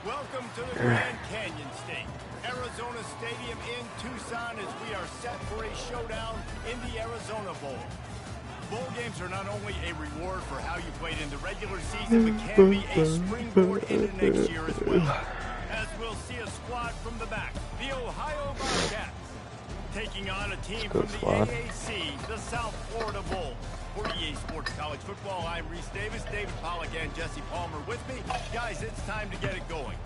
Welcome to the Grand Canyon State, Arizona Stadium in Tucson, as we are set for a showdown in the Arizona Bowl. Bowl games are not only a reward for how you played in the regular season, but can be a springboard into next year as well. As we'll see a squad from the back, the Ohio Bobcats, taking on a team from the AAC, the South Florida Bowl. For EA Sports College Football, I'm Reese Davis, David Pollack, and Jesse Palmer with me. Guys, it's time to get it going.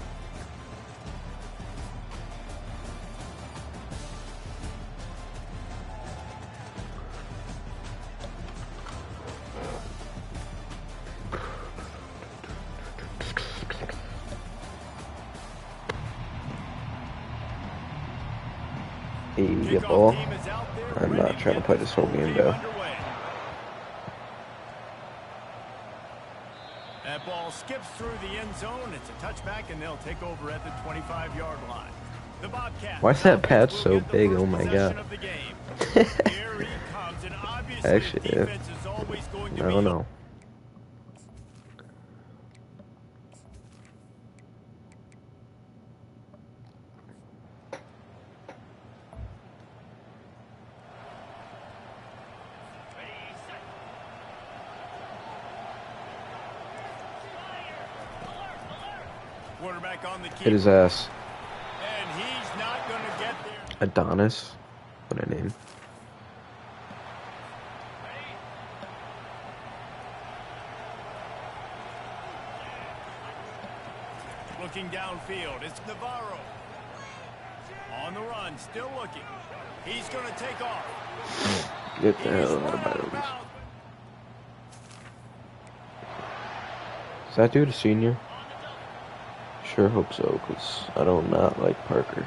Hey, ball. I'm not trying to play this whole game, though. That ball skips through the end zone. It's a touchback, and they'll take over at the 25-yard line. The Bobcats. Why is that patch so big? Oh my god. Actually, yeah. I don't know. Hit his ass. And he's not going to get there. Adonis? What a name. Looking downfield, it's Navarro. On the run, still looking. He's going to take off. Get the hell out of bounds. Is that dude a senior? Sure hope so, because I don't not like Parker.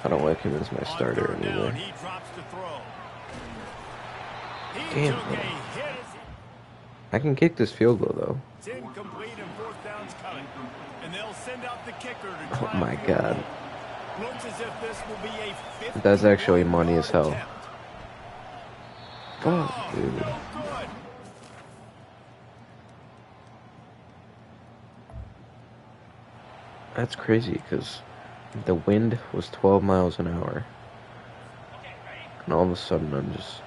I don't like him as my starter anyway. Damn, bro. I can kick this field goal, though. Oh my god. That's actually money as hell. Fuck, dude. That's crazy, because the wind was 12 miles an hour. And all of a sudden, I'm just...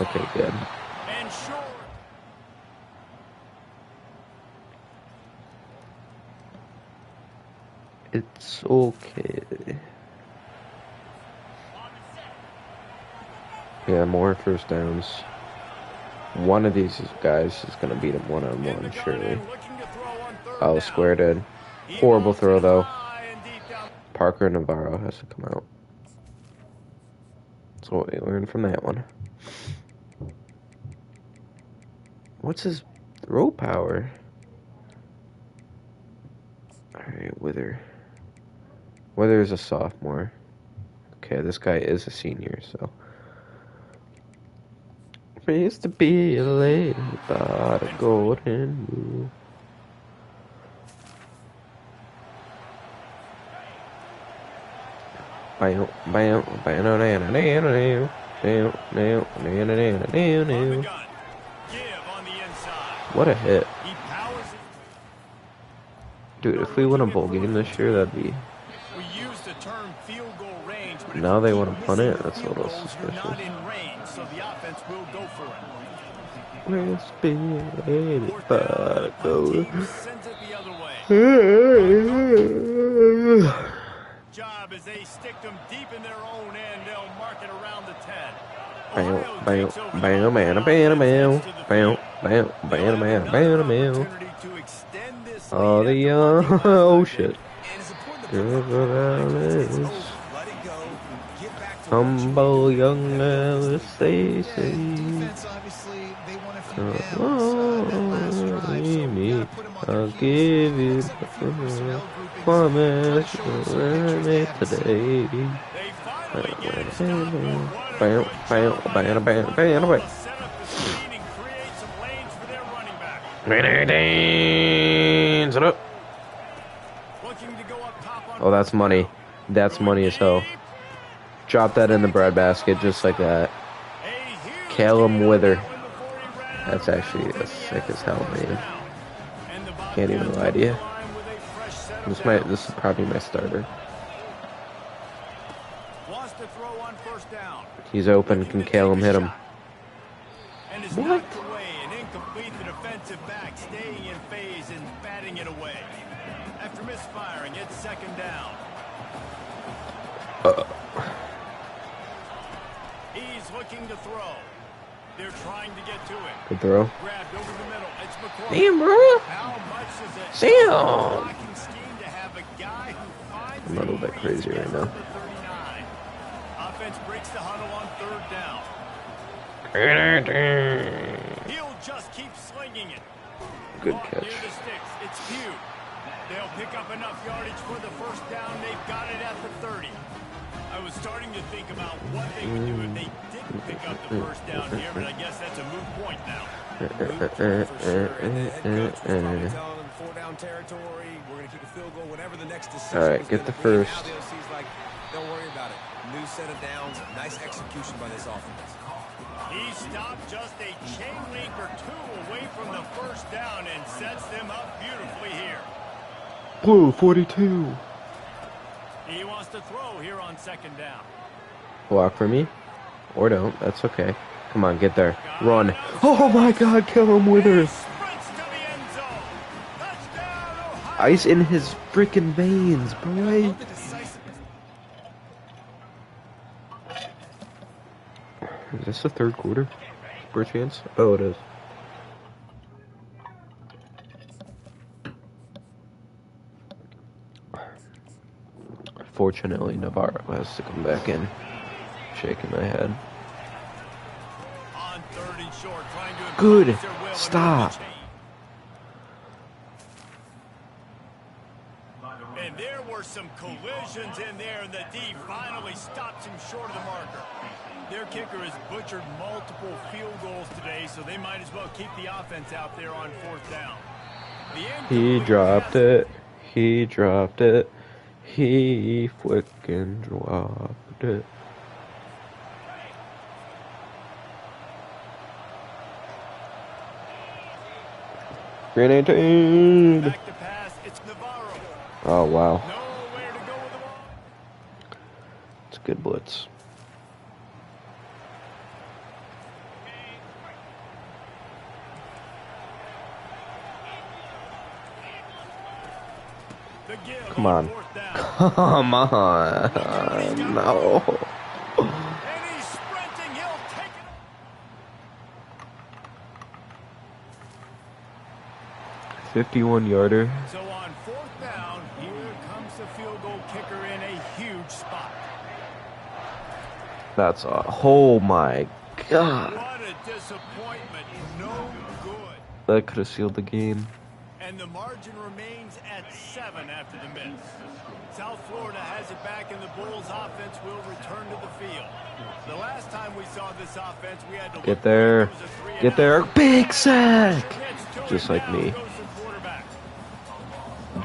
Okay, good. It's okay. Yeah, more first downs. One of these guys is going to beat him one-on-one, surely. Oh, squared in. Horrible throw, though. Parker Navarro has to come out. That's what we learned from that one. What's his throw power? Alright, Wither. Wither is a sophomore. Okay, this guy is a senior, so... Used to be a lady without a golden rule. What a hit. Dude, if we win a bowl game this year, that'd be... Now they want to punt it? That's a little suspicious. Let's be ready for go. Job as they stick them deep in their own end, they'll mark it around the 10. Oh, the oh shit. Humble young Alice, they say. Me, I'll give you promise today. Dance it up. Oh, that's money. That's money as hell. Drop that in the breadbasket just like that. Callum Wither. That's actually as sick as hell, man. Can't even lie to you. This is probably my starter. He's open. Can Callum hit him? What? An incomplete defensive back staying in phase and batting it away. After misfiring, it's second down. He's looking to throw. They're trying to get to it. Good throw. Grabbed over the middle. It's McCoy. Damn, bro. How much is it? Sam. Blocking scheme to have a guy who finds I'm a little bit crazy right now. Offense breaks the huddle on third down. He'll just keep slinging it. Good catch. Near the sticks. It's few. They'll pick up enough yardage for the first down. They've got it at the 30. I was starting to think about what they would do if they didn't pick up the first down here, but I guess that's a moot point now. Moot point for sure. And the head coach was probably telling them 4-down territory. We're going to kick a field goal, whatever the next decision. All right, get the first. Now the OC's like, don't worry about it. New set of downs. Nice execution by this offense. He stopped just a chain link or two away from the first down and sets them up beautifully here. Blue 42. He wants to throw here on second down. Block for me. Or don't. That's okay. Come on, get there. Run. Oh my god, Callum Wither. Sprints to the end zone. Touchdown, Ohio. Ice in his freaking veins, boy. Is this the third quarter? Per chance? Oh, it is. Fortunately, Navarro has to come back in. Shaking my head. On third and short, trying to Good. impose their will and Stop. move the chain. And there were some collisions in there, and the D finally stops him short of the marker. Their kicker has butchered multiple field goals today, so they might as well keep the offense out there on fourth down. He dropped it. He dropped it. He flicking dropped it. Grenade. Back to pass, it's Navarro. Oh, wow. Nowhere to go with the ball. It's a good blitz. The give Come on. fourth down. Come on. No. And he's sprinting, he'll take it. 51-yarder. So on fourth down, here comes the field goal kicker in a huge spot. That's a... Oh, my God. What a disappointment. No good. That could have sealed the game. And the margin remains at 7 after the miss. South Florida has it back, and the Bulls offense will return to the field. The last time we saw this offense, we had to Get there. Get there. Big sack. Just like me.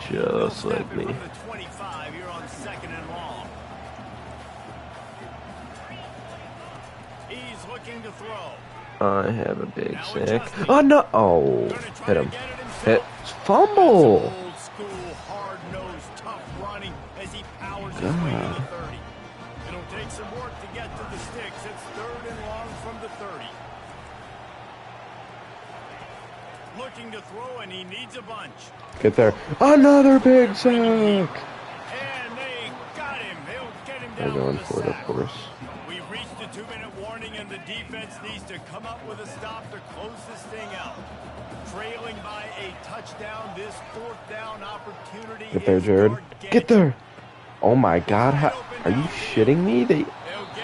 Just like me. From the 25 here on second and long. He's looking to throw. I have a big sack. Oh, no. Oh, hit him. Hit. Fumble. Old school, hard-nosed, tough running as he powers his way to the 30. It'll take some work to get to the sticks. It's third and long from the 30. Looking to throw, and he needs a bunch. Get there. Another big sack. And they got him. They'll get him They're down going with for a it, of sack. course. We've reached a 2-minute warning, and the defense needs to come up with a stop to close this thing out. Trailing by a touchdown, this fourth down opportunity. Get there, Jared. Get there. Oh my God. How, are you shitting me? They'll get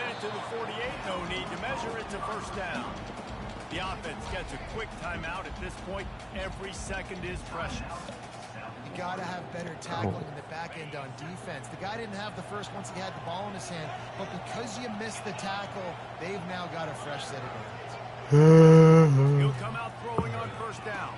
it to the 48. No need to measure it to first down. The offense gets a quick timeout at this point. Every second is precious. You got to have better tackling in the back end on defense. The guy didn't have the first once he had the ball in his hand, but because you missed the tackle, they've now got a fresh set of downs. He'll come out throwing on first down.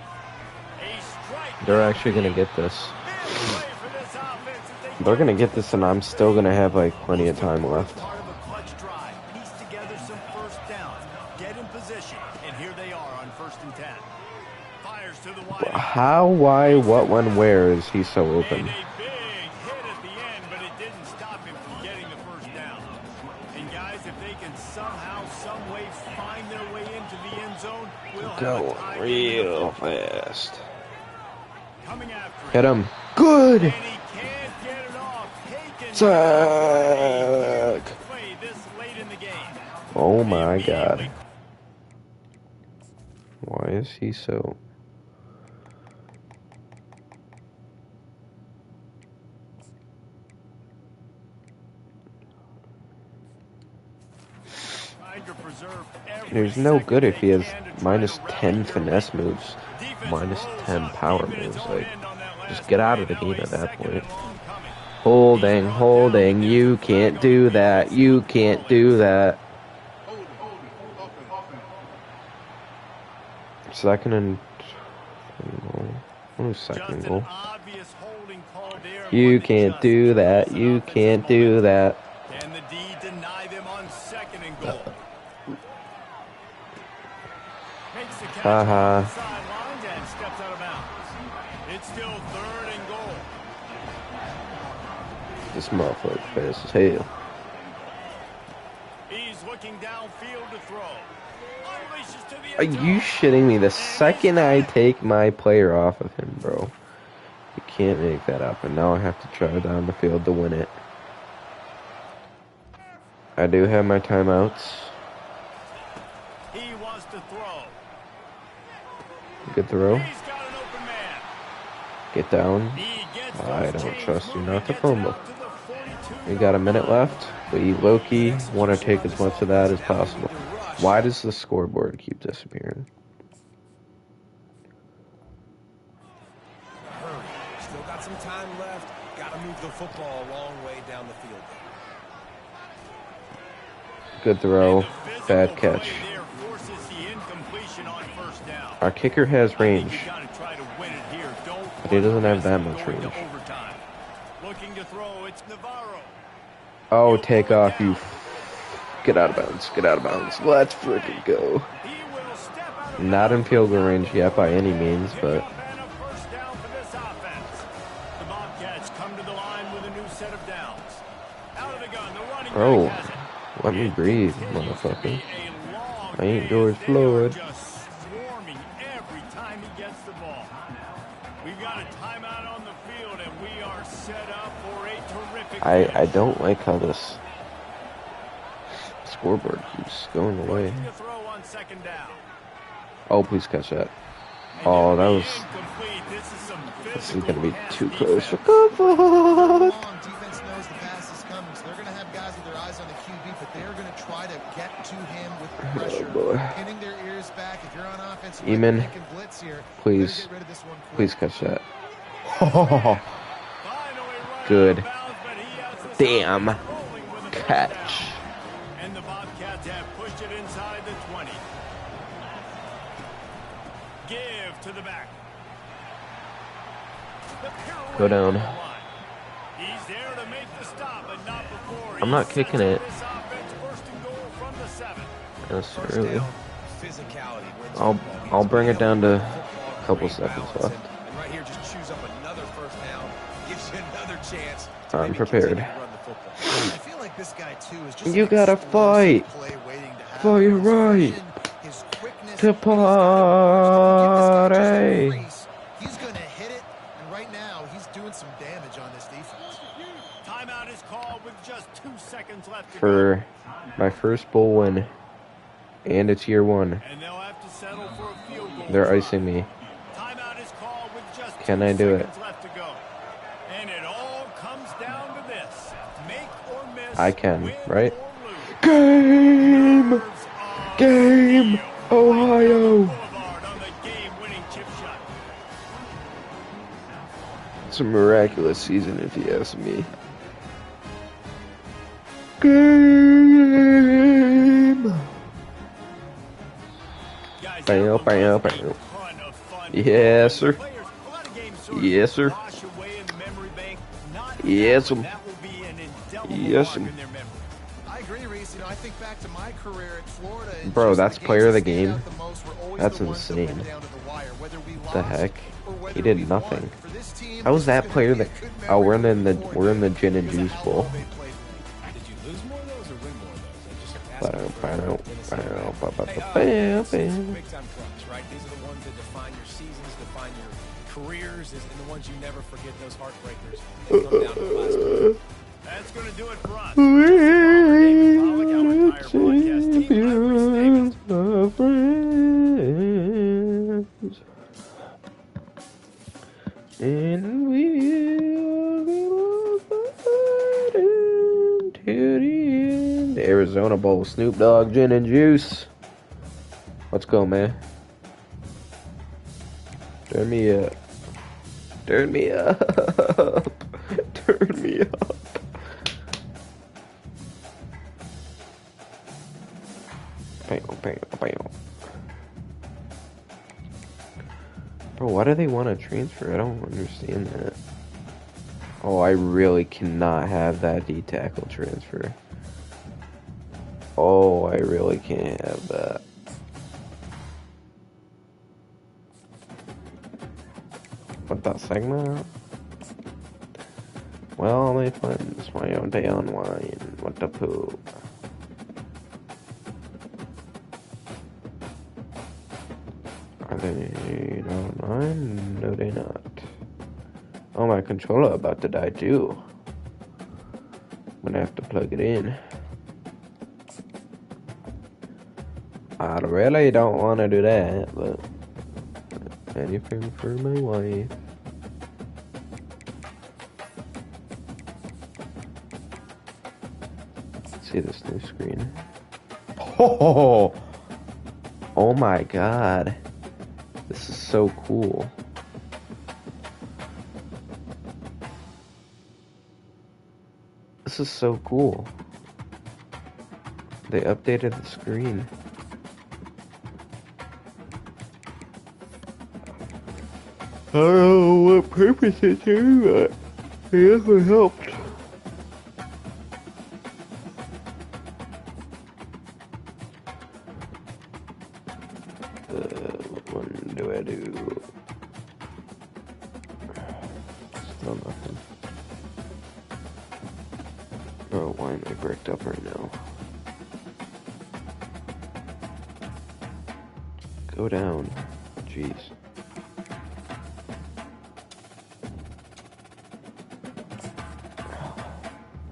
A strike. They're actually going to get this. Big play for this offense as they They're gonna get this, and I'm still gonna have like plenty of time left. Part of a clutch drive. Piece together some first downs. Get in position, and here they are on 1st and 10. Fires to the wide. How, why, what, when, where is he so open? And a big hit at the end, but it didn't stop him from getting the first down. And guys, if they can somehow, some way find their way into the end zone, we'll have a Going tie real fast. coming after Hit him. Good. And he can't get it off. Taken. Sack. Play this late in the game. Oh my God. Why is he so... There's no good if he has minus 10 finesse moves, minus 10 power moves. Like, just get out of the game at that point. Holding, holding, you can't do that, you can't do that. Second and... second and goal. You can't do that, you can't do that. And the D deny them on 2nd and goal. Makes the catch on the sidelines and steps out of bounds. It's still 3rd and goal. This motherfucker fast as hell. He's looking downfield to throw. Unleashes to the Are end you zone. shitting me? The second I take my player off of him, bro, you can't make that up. And now I have to try down the field to win it. I do have my timeouts. He wants to throw. Good throw. He's got an open man. Get down. He gets I those don't chains trust you moving, not to gets it fumble. out to the 42. We got a minute left. We low-key want to take as much of that as possible. Why does the scoreboard keep disappearing? Hurry. Still got some time left. Got to move the football a long way down the field. Good throw. Bad catch. Play there forces the incompletion on 1st down. Our kicker has You range, gotta try to win it here. Don't but he doesn't have that risk much going to range. overtime. Looking to throw, it's Navarro. Oh, take off, you... Get out of bounds. Get out of bounds. Let's freaking go. He will step out of Not in field goal range yet by any means, but... and a 1st down for this offense. The Bobcats come to the line with a new set of downs. Out of the gun, the running Bro, back has it. let me breathe, motherfucker. A long I ain't day George as they Floyd. are just swarming every time he gets the ball. We've got a timeout on the field, and we are set up for a terrific I don't like how this scoreboard keeps going away. to throw on 2nd down. Oh, please catch that. Oh, that was... Incomplete. This is gonna be too close for Long comfort. defense knows the pass is coming, so they're going to have guys with their eyes on the QB, but they're going to try to get to him with pressure, boy. pinning their ears back. If you're on offense, you Eamon, might be thinking blitz here. please. Better get rid of this one quick. Please catch that. Finally running Good. out of bounds, but he has this Damn. offense rolling with a first Catch. down. And the Bobcats have pushed it inside the 20. Give to the back. The pirouette Go down. on the line. He's there to make the stop, but not before. I'm he not sets kicking up it. This offense 1st and goal from the 7. That's First really... down, physicality wins I'll football games. bring it down to Football, a couple great seconds balance, left. And right here, just choose up another 1st down. Gives you another chance. I'm maybe prepared. continue to run the football. I feel like this guy, too, is just You an gotta explosive fight. play waiting to happen. For your His right vision, his quickness, to he's got it burst. If you give this guy just a party. crease, he's going to hit it, and right now, he's doing some damage on this defense. Timeout is called with just 2 seconds left to go. For my first bowl win, and it's year 1. And they'll have to settle for a field goal. They're try. icing me. Timeout is called with just Can 2 I do it? seconds left to go. And it all comes down to this. Make or miss. I can, win right? or lose. Game! Nerves of Game! steel. Ohio! Boulevard on the game-winning chip shot. It's a miraculous season, if you ask me. Game! Guys, Bam, that one bam, was a bam. ton of fun. Yes, sir. Players, a lot of games sort of Yes, sir. wash away in the memory bank. Not Yes, That will be an indelible yes. mark in their memory. I agree, Reese. You know, I think back to my career at Florida. And Bro, just that's the player of the games that stand game. out the most were always That's the ones that went insane. down to the wire, whether we The lost heck? or whether He did we nothing. won. For this team, How was this that gonna player be a that? good Oh, we're memory in the moving forward, we're in the gin and because of juice how bowl. well they played. Did you lose more of those or win more of those? I just Hey, asking for Tennessee. Big time clubs, right? These are the ones that define your seasons, define your careers, and the ones you never forget. Those heartbreakers that come down to the last minute. That's going to do it for us. David Pollock, our entire broadcast team. I'm Reese Davis. And we'll fight until the end. The Arizona Bowl, Snoop Dogg, gin and juice. Let's go, man. Turn me up. Turn me up. Turn me up. Bam, bam, bam. Bro, why do they want to transfer? I don't understand that. Oh, I really cannot have that D-tackle transfer. Oh, I really can't have that. What that segment? Well, my friends, my own day on wine. What the poop? Are they not online? No, they not. Oh, my controller about to die too. I'm gonna have to plug it in. I really don't want to do that, but anything for my wife. Let's see this new screen. Oh, oh my god. This is so cool. This is so cool. They updated the screen. I don't know what purpose it did, but it definitely helped. What one do I do? Still nothing. Bro, why am I bricked up right now? Go down. Jeez.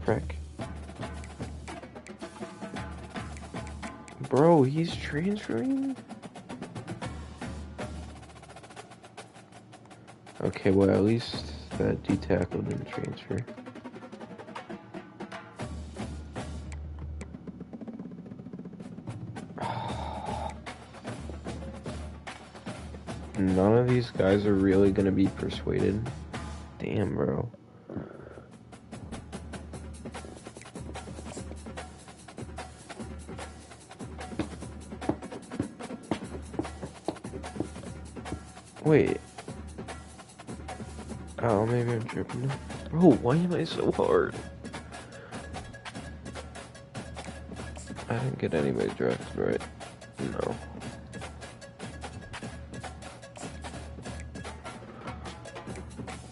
Frick. Bro, he's transferring? Okay, well, at least that D-tackle didn't transfer. None of these guys are really gonna be persuaded. Damn, bro. Wait. Oh, maybe I'm tripping. Bro, why am I so hard? I didn't get anybody's drafted right. No.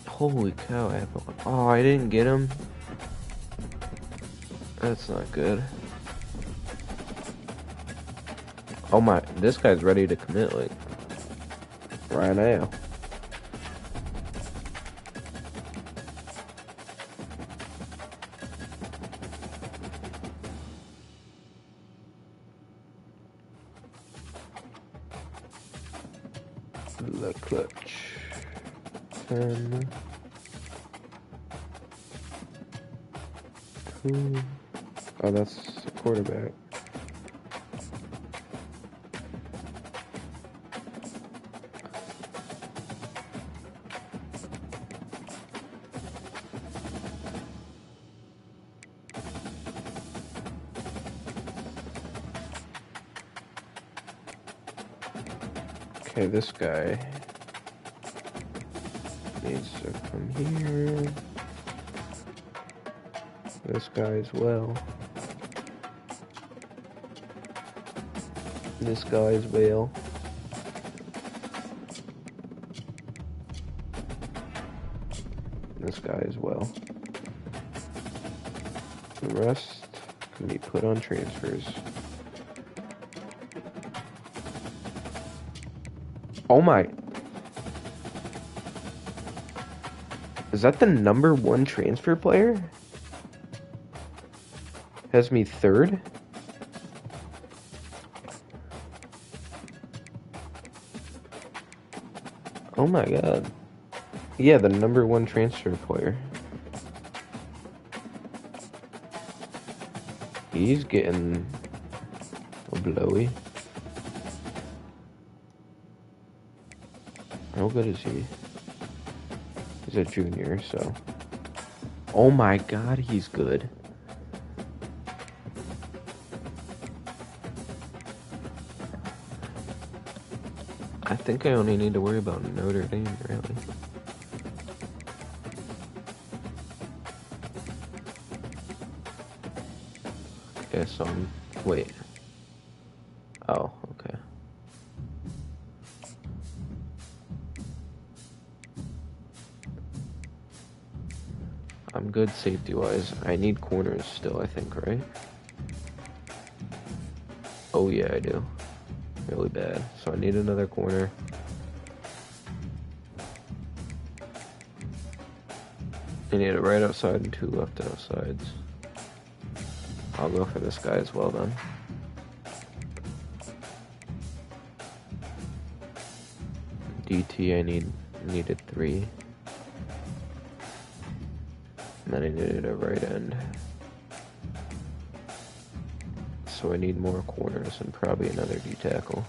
Holy cow, I have oh, I didn't get him. That's not good. Oh my, this guy's ready to commit, like, right now. The clutch. 10. 2. Oh, that's the quarterback. Okay, this guy needs to come here. This guy as well. This guy as well. This guy as well. The rest can be put on transfers. Oh my. Is that the #1 transfer player? Has me 3rd? Oh my god. Yeah, the #1 transfer player. He's getting a blowy. How good is he? He's a junior, so. Oh my god, he's good. I think I only need to worry about Notre Dame, really. Okay, so wait. Oh, okay. I'm good safety-wise. I need corners still, I think, right? Oh yeah, I do. Really bad. So I need another corner. I need a right outside and 2 left outsides. I'll go for this guy as well then. DT I needed 3. And then I needed a right end. So I need more corners and probably another D tackle.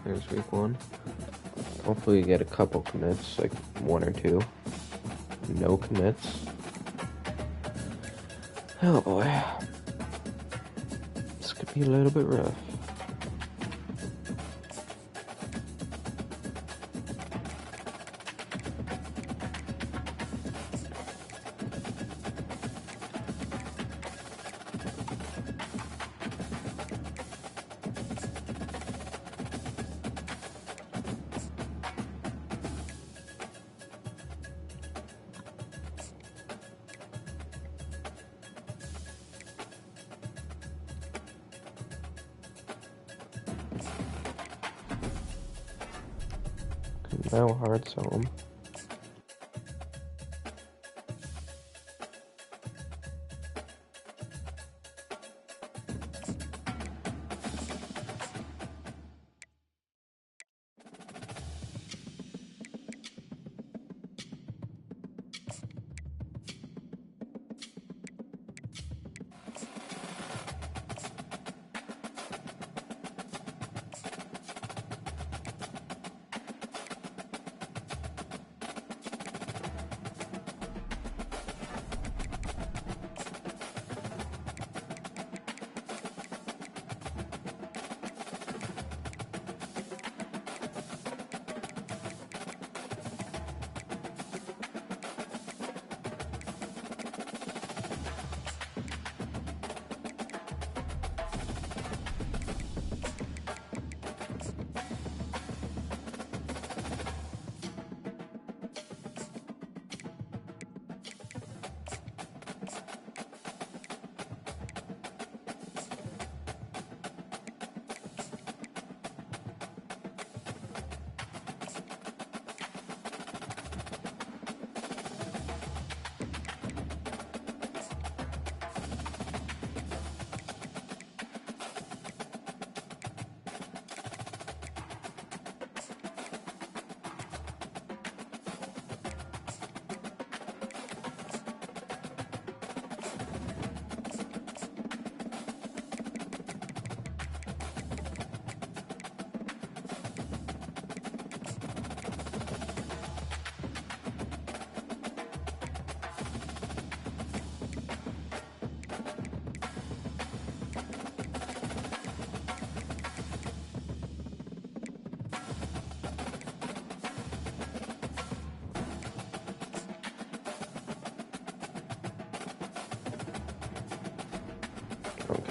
There's week 1. Hopefully you get a couple commits, like 1 or 2. No commits. Oh boy. This could be a little bit rough. Now hard sell them.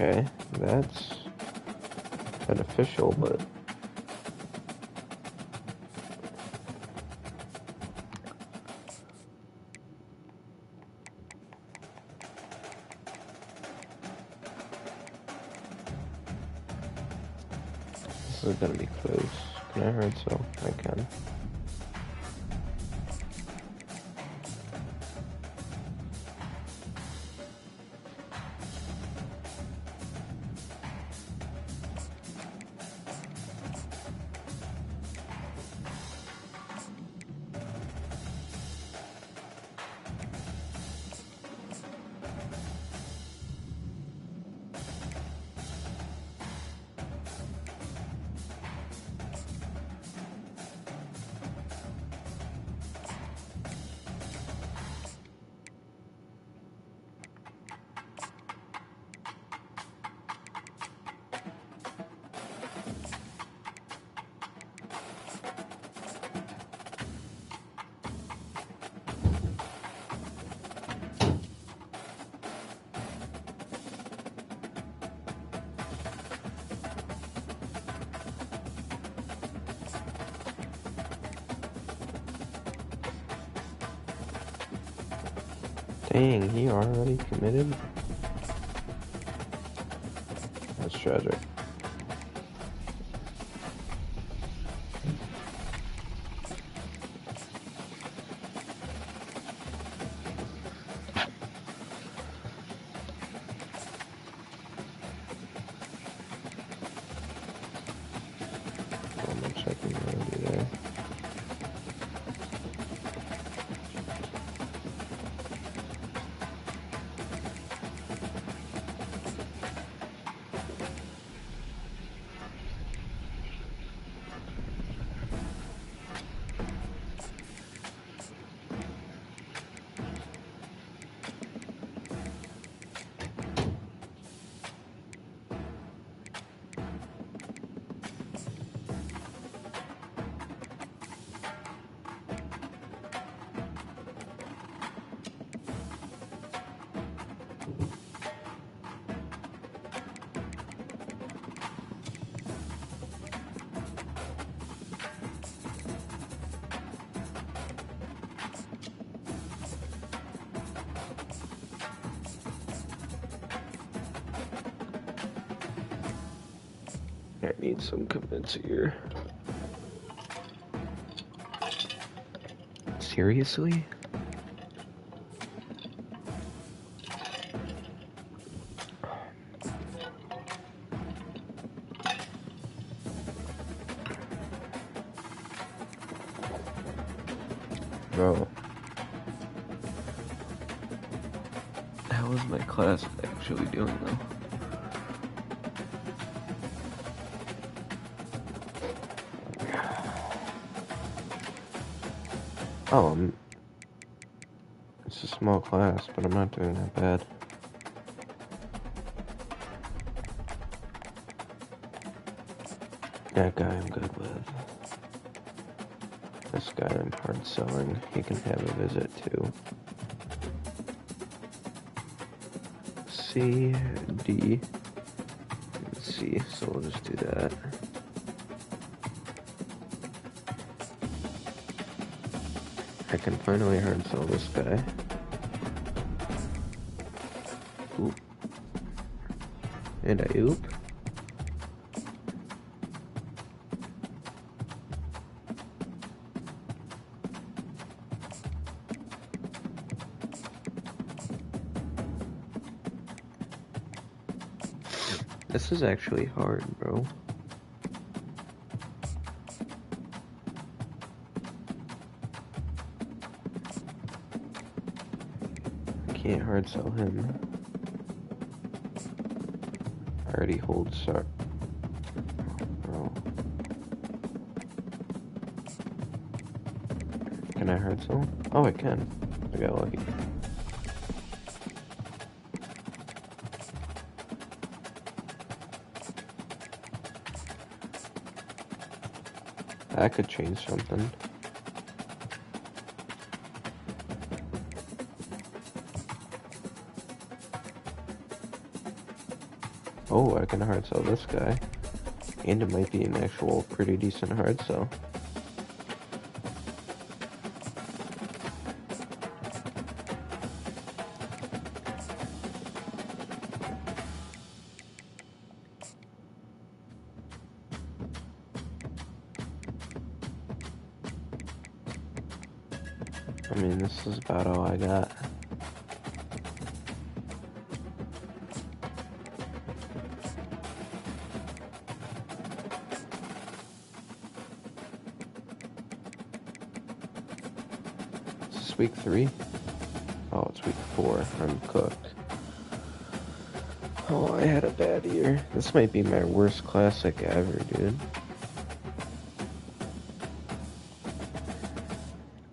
Okay, that's beneficial, but this is gonna be close. Can I hurt so? I can. Dang, he already committed? That's tragic. I'm checking already there. I need some commits here. Seriously? Bro. How is my class actually doing though? Oh, it's a small class, but I'm not doing that bad. That guy I'm good with. This guy I'm hard selling. He can have a visit too. C, D, C, so we'll just do that. I can finally hard sell this guy. Oop. And I oop. This is actually hard, bro. Can't hard sell him. I already hold Sar. Bro. Can I hard sell? Oh, I can. I got lucky. That could change something. I can hard sell this guy. And it might be an actual pretty decent hard sell. I mean, this is about all I got. Is this week 3? Oh, it's week 4. I'm cooked. Oh, I had a bad year. This might be my worst classic ever, dude.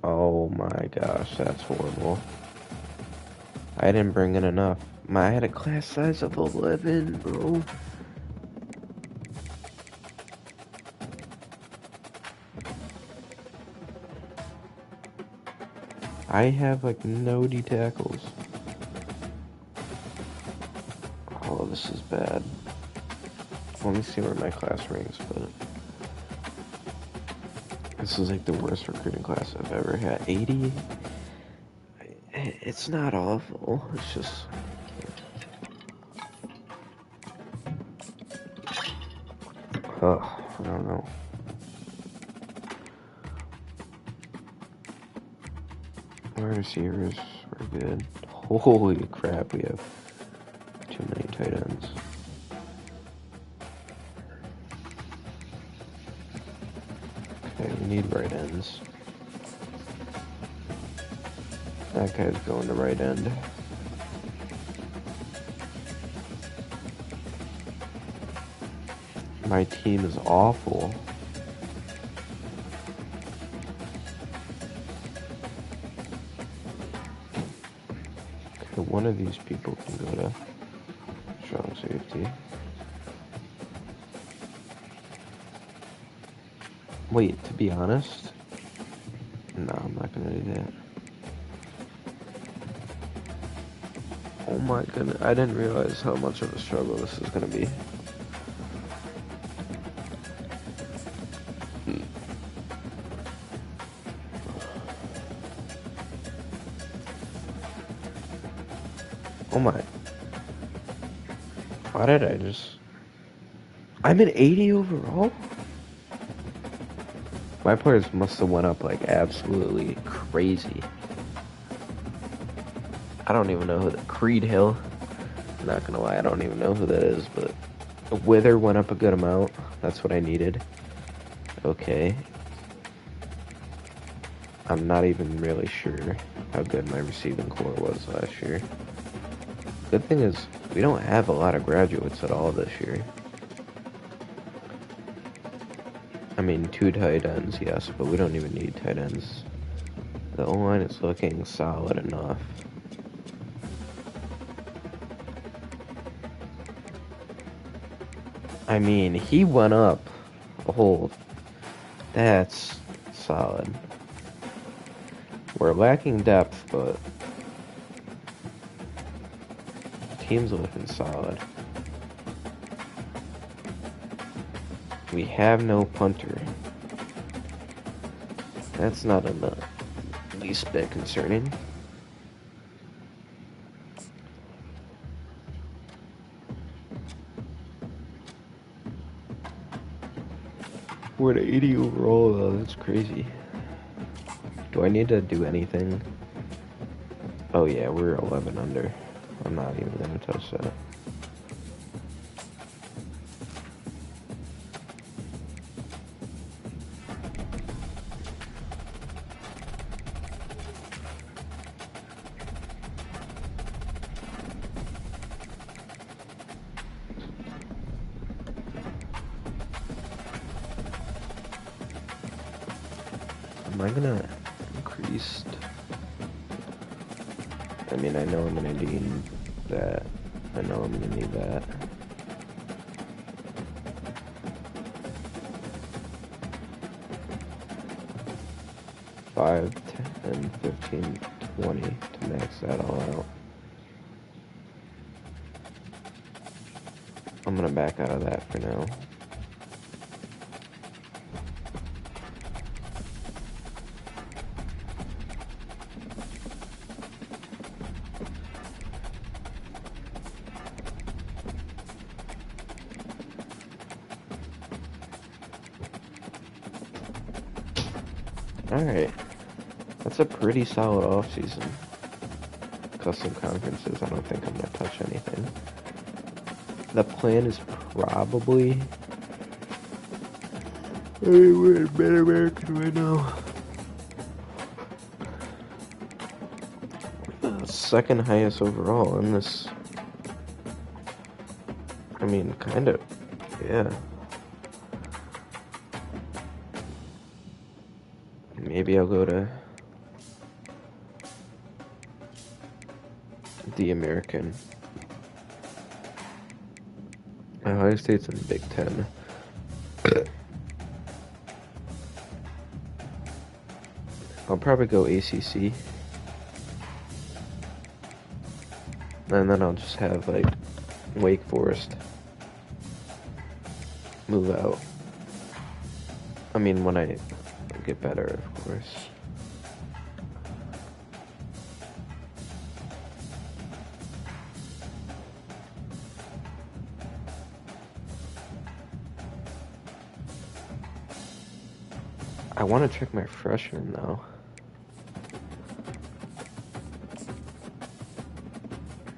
Oh my gosh, that's horrible. I didn't bring in enough. I had a class size of 11, bro. I have like no D tackles. Oh, this is bad. Let me see where my class ranks, but this is like the worst recruiting class I've ever had. 80? It's not awful. It's just... I don't know. Our receivers are good. Holy crap, we have too many tight ends. Okay, we need right ends. That guy's going to right end. My team is awful. Okay, one of these people can go to strong safety. Wait, to be honest, no, I'm not gonna do that. Oh my goodness, I didn't realize how much of a struggle this is gonna be. Oh my. Why did I just... I'm at 80 overall? My players must have went up like absolutely crazy. I don't even know who the... Creed Hill. I'm not gonna lie, I don't even know who that is, but... Wither went up a good amount. That's what I needed. Okay. I'm not even really sure how good my receiving core was last year. Good thing is, we don't have a lot of graduates at all this year. I mean, 2 tight ends, yes, but we don't even need tight ends. The O-line is looking solid enough. I mean, he went up a whole... That's solid. We're lacking depth, but... Team's looking solid. We have no punter. That's not in the least bit concerning. We're at 80 overall though, that's crazy. Do I need to do anything? Oh yeah, we're 11 under. I'm not even gonna touch that. Am I gonna increase? I mean, I know I'm gonna need that. I know I'm gonna need that. $5, $10, $15, $20 to max that all out. I'm gonna back out of that for now. Alright, that's a pretty solid offseason. Custom conferences, I don't think I'm going to touch anything. The plan is probably... Hey, we're in Mid-American right now. Second highest overall in this. I mean, kind of, yeah. Maybe I'll go to the American. Ohio State's in the Big Ten. I'll probably go ACC. And then I'll just have, like, Wake Forest move out. I mean, when I get better, of course. I want to check my freshmen, though.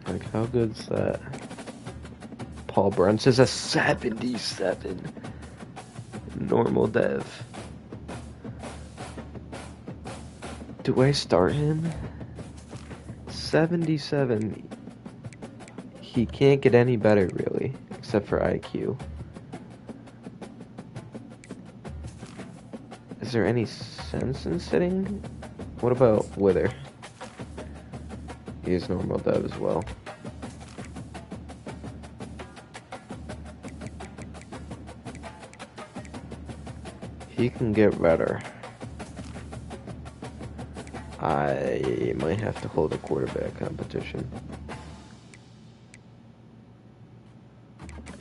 Like, how good's that? Paul Brunts is a 77. Normal dev. Do I start him? 77. He can't get any better, really. Except for IQ. Is there any sense in sitting? What about Wither? He is normal dev as well. He can get better. I might have to hold a quarterback competition.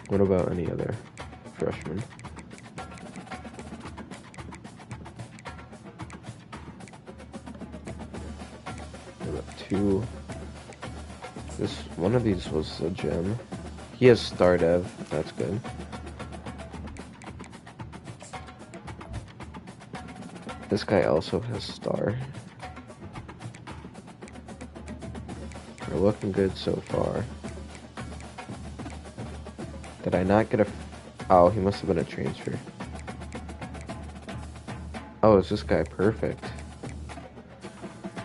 What about any other freshmen? What about two? This one of these was a gem. He has star dev. That's good. This guy also has star. We're looking good so far. Did I not get a... Oh, he must have been a transfer. Oh, is this guy perfect?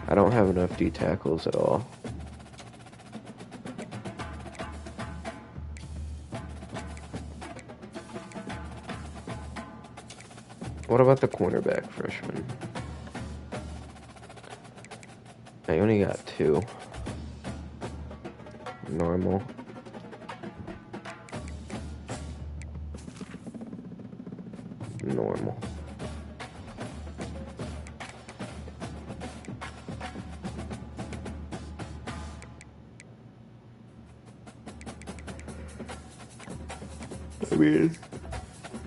I don't have enough D tackles at all. What about the cornerback freshman? I only got two. Normal. Normal. I mean,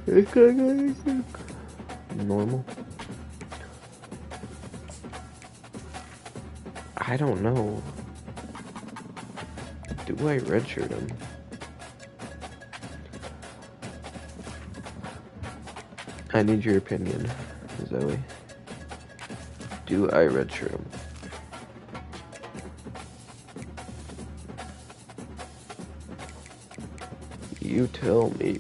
this guy got anything? Normal. I don't know. Do I redshirt him? I need your opinion, Zoe. Do I redshirt him? You tell me.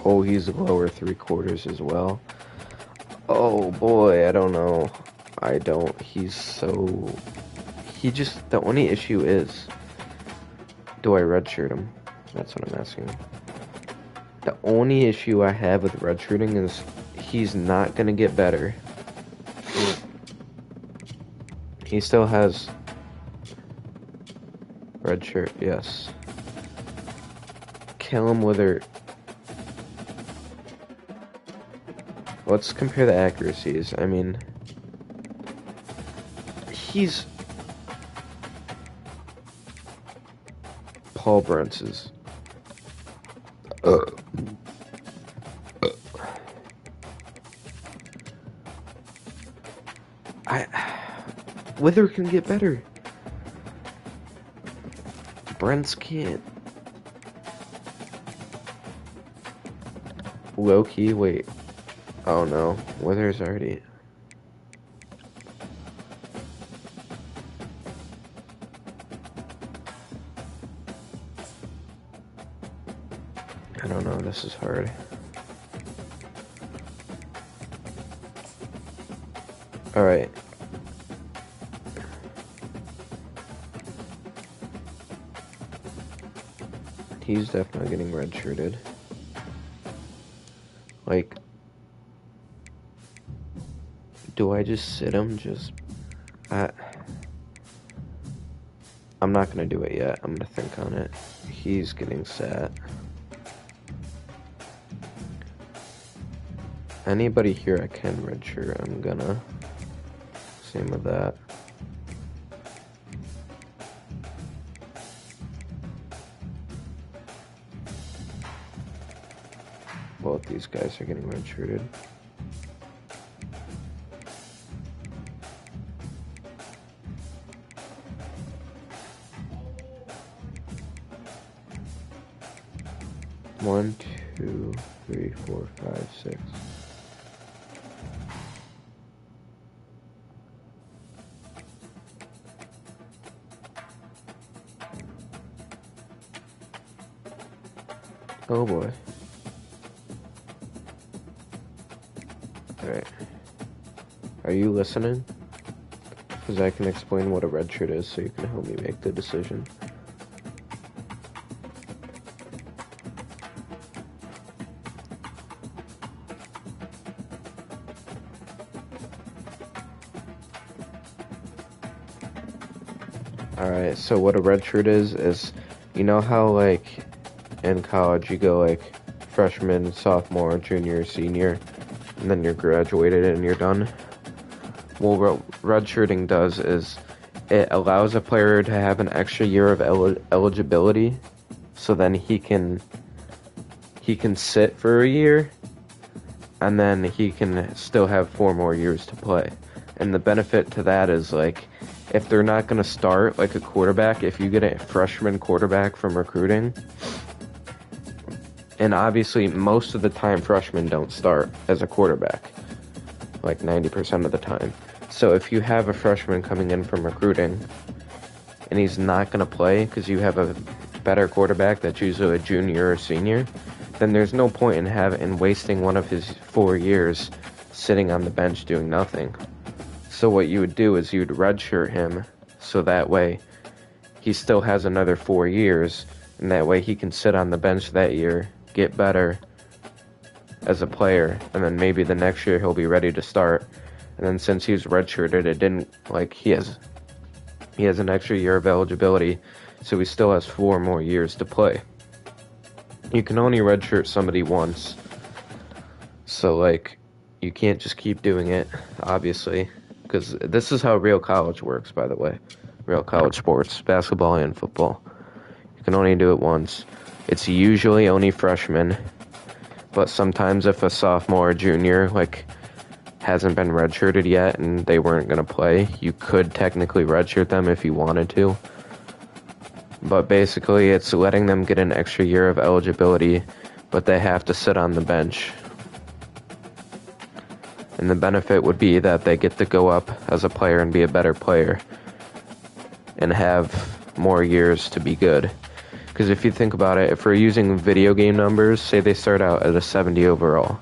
Oh, he's lower 3/4 as well. Oh boy, I don't know. The only issue is, do I redshirt him? That's what I'm asking. The only issue I have with redshirting is he's not gonna get better. He still has redshirt, yes. Callum Wither. Let's compare the accuracies. I mean, he's Paul Brent's. Wither can get better. Brent's can't. Low-key, wait. Oh no, Wither's already... I don't know, this is hard. Alright. He's definitely getting redshirted. Like, do I just sit him? I'm not gonna do it yet. I'm gonna think on it. He's getting sat. Anybody here I can redshirt, I'm gonna. Same with that. Both these guys are getting redshirted. One, 2, 3, 4, 5, 6. Oh boy. Alright. Are you listening? Because I can explain what a redshirt is so you can help me make the decision. Alright, so what a redshirt is, you know how like in college you go like freshman, sophomore, junior, senior, and then you're graduated and you're done? Well, what redshirting does is it allows a player to have an extra year of eligibility, so then he can sit for a year, and then he can still have 4 more years to play. And the benefit to that is, like, if they're not going to start like a quarterback, if you get a freshman quarterback from recruiting, and obviously most of the time freshmen don't start as a quarterback, like 90% of the time. So if you have a freshman coming in from recruiting and he's not going to play because you have a better quarterback that's usually a junior or senior, then there's no point in wasting one of his 4 years sitting on the bench doing nothing. So what you would do is you'd redshirt him so that way he still has another 4 years, and that way he can sit on the bench that year, get better as a player, and then maybe the next year he'll be ready to start. And then since he's redshirted, it didn't, like, he has an extra year of eligibility, so he still has 4 more years to play. You can only redshirt somebody once, so like you can't just keep doing it, obviously, because this is how real college works, by the way. Real college sports, basketball and football. You can only do it once. It's usually only freshmen, but sometimes if a sophomore or junior, like, hasn't been redshirted yet and they weren't going to play, you could technically redshirt them if you wanted to. But basically, it's letting them get an extra year of eligibility, but they have to sit on the bench. And the benefit would be that they get to go up as a player and be a better player and have more years to be good. Because if you think about it, if we're using video game numbers, say they start out at a 70 overall.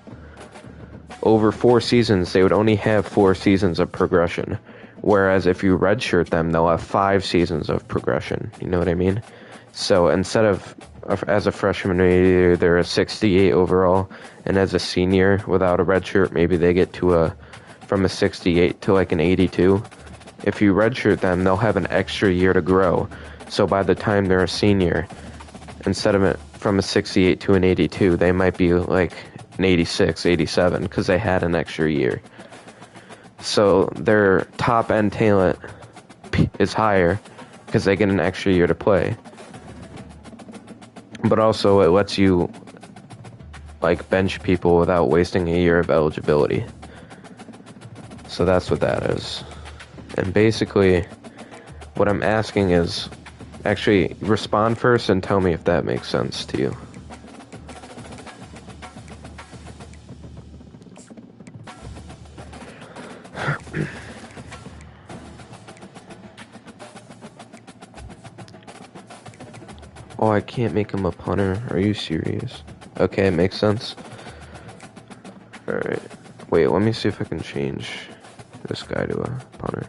Over 4 seasons, they would only have 4 seasons of progression. Whereas if you redshirt them, they'll have 5 seasons of progression. You know what I mean? So instead of, as a freshman, maybe they're a 68 overall, and as a senior, without a redshirt, maybe they get to from a 68 to like an 82. If you redshirt them, they'll have an extra year to grow. So by the time they're a senior, instead of it from a 68 to an 82, they might be like an 86, 87, because they had an extra year. So their top end talent is higher because they get an extra year to play. But also it lets you like bench people without wasting a year of eligibility. So that's what that is. And basically what I'm asking is, actually respond first and tell me if that makes sense to you. Oh, I can't make him a punter. Are you serious? Okay, it makes sense. Alright. Wait, let me see if I can change this guy to a punter.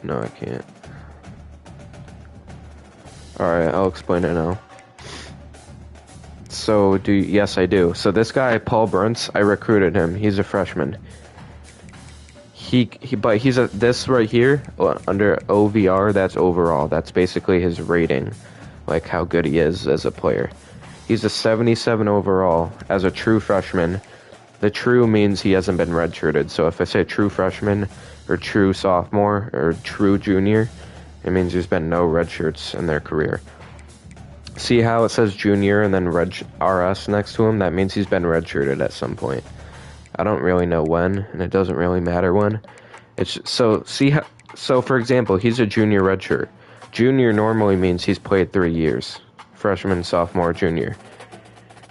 No, I can't. Alright, I'll explain it now. So, yes, I do. So this guy, Paul Bruntz, I recruited him. He's a freshman. But he's this right here, under OVR, that's overall. That's basically his rating, like how good he is as a player. He's a 77 overall as a true freshman. The true means he hasn't been redshirted. So if I say true freshman, or true sophomore, or true junior, it means there's been no redshirts in their career. See how it says junior and then RS next to him? That means he's been redshirted at some point. I don't really know when, and it doesn't really matter when. It's so for example, he's a junior redshirt. Junior normally means he's played 3 years. Freshman, sophomore, junior.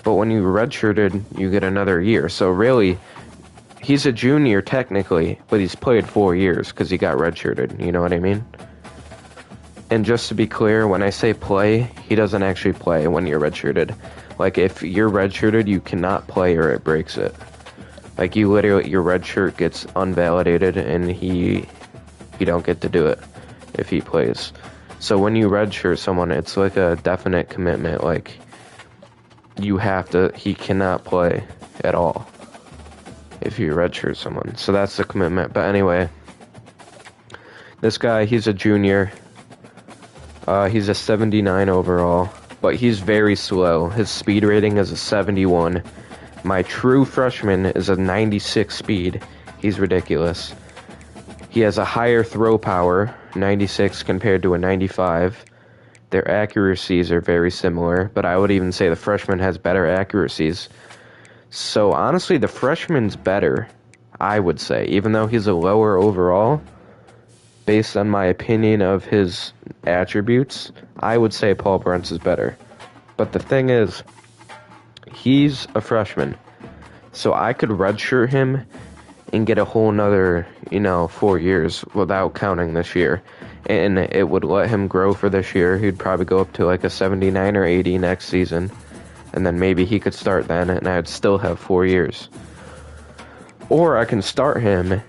But when you redshirted, you get another year. So really, he's a junior technically, but he's played 4 years because he got redshirted. You know what I mean? And just to be clear, when I say play, he doesn't actually play when you're redshirted. Like if you're redshirted, you cannot play or it breaks it. Like you literally, your red shirt gets unvalidated and you don't get to do it if he plays. So when you redshirt someone, it's like a definite commitment. Like he cannot play at all if you redshirt someone. So that's the commitment. But anyway, this guy, he's a junior. He's a 79 overall, but he's very slow. His speed rating is a 71. My true freshman is a 96 speed. He's ridiculous. He has a higher throw power, 96 compared to a 95. Their accuracies are very similar, but I would even say the freshman has better accuracies. So honestly, the freshman's better, I would say, even though he's a lower overall. Based on my opinion of his attributes, I would say Paul Bruntz is better. But the thing is, he's a freshman, so I could redshirt him and get a whole nother, 4 years without counting this year. And it would let him grow for this year. He'd probably go up to like a 79 or 80 next season. And then maybe he could start then, and I'd still have 4 years. Or I can start him,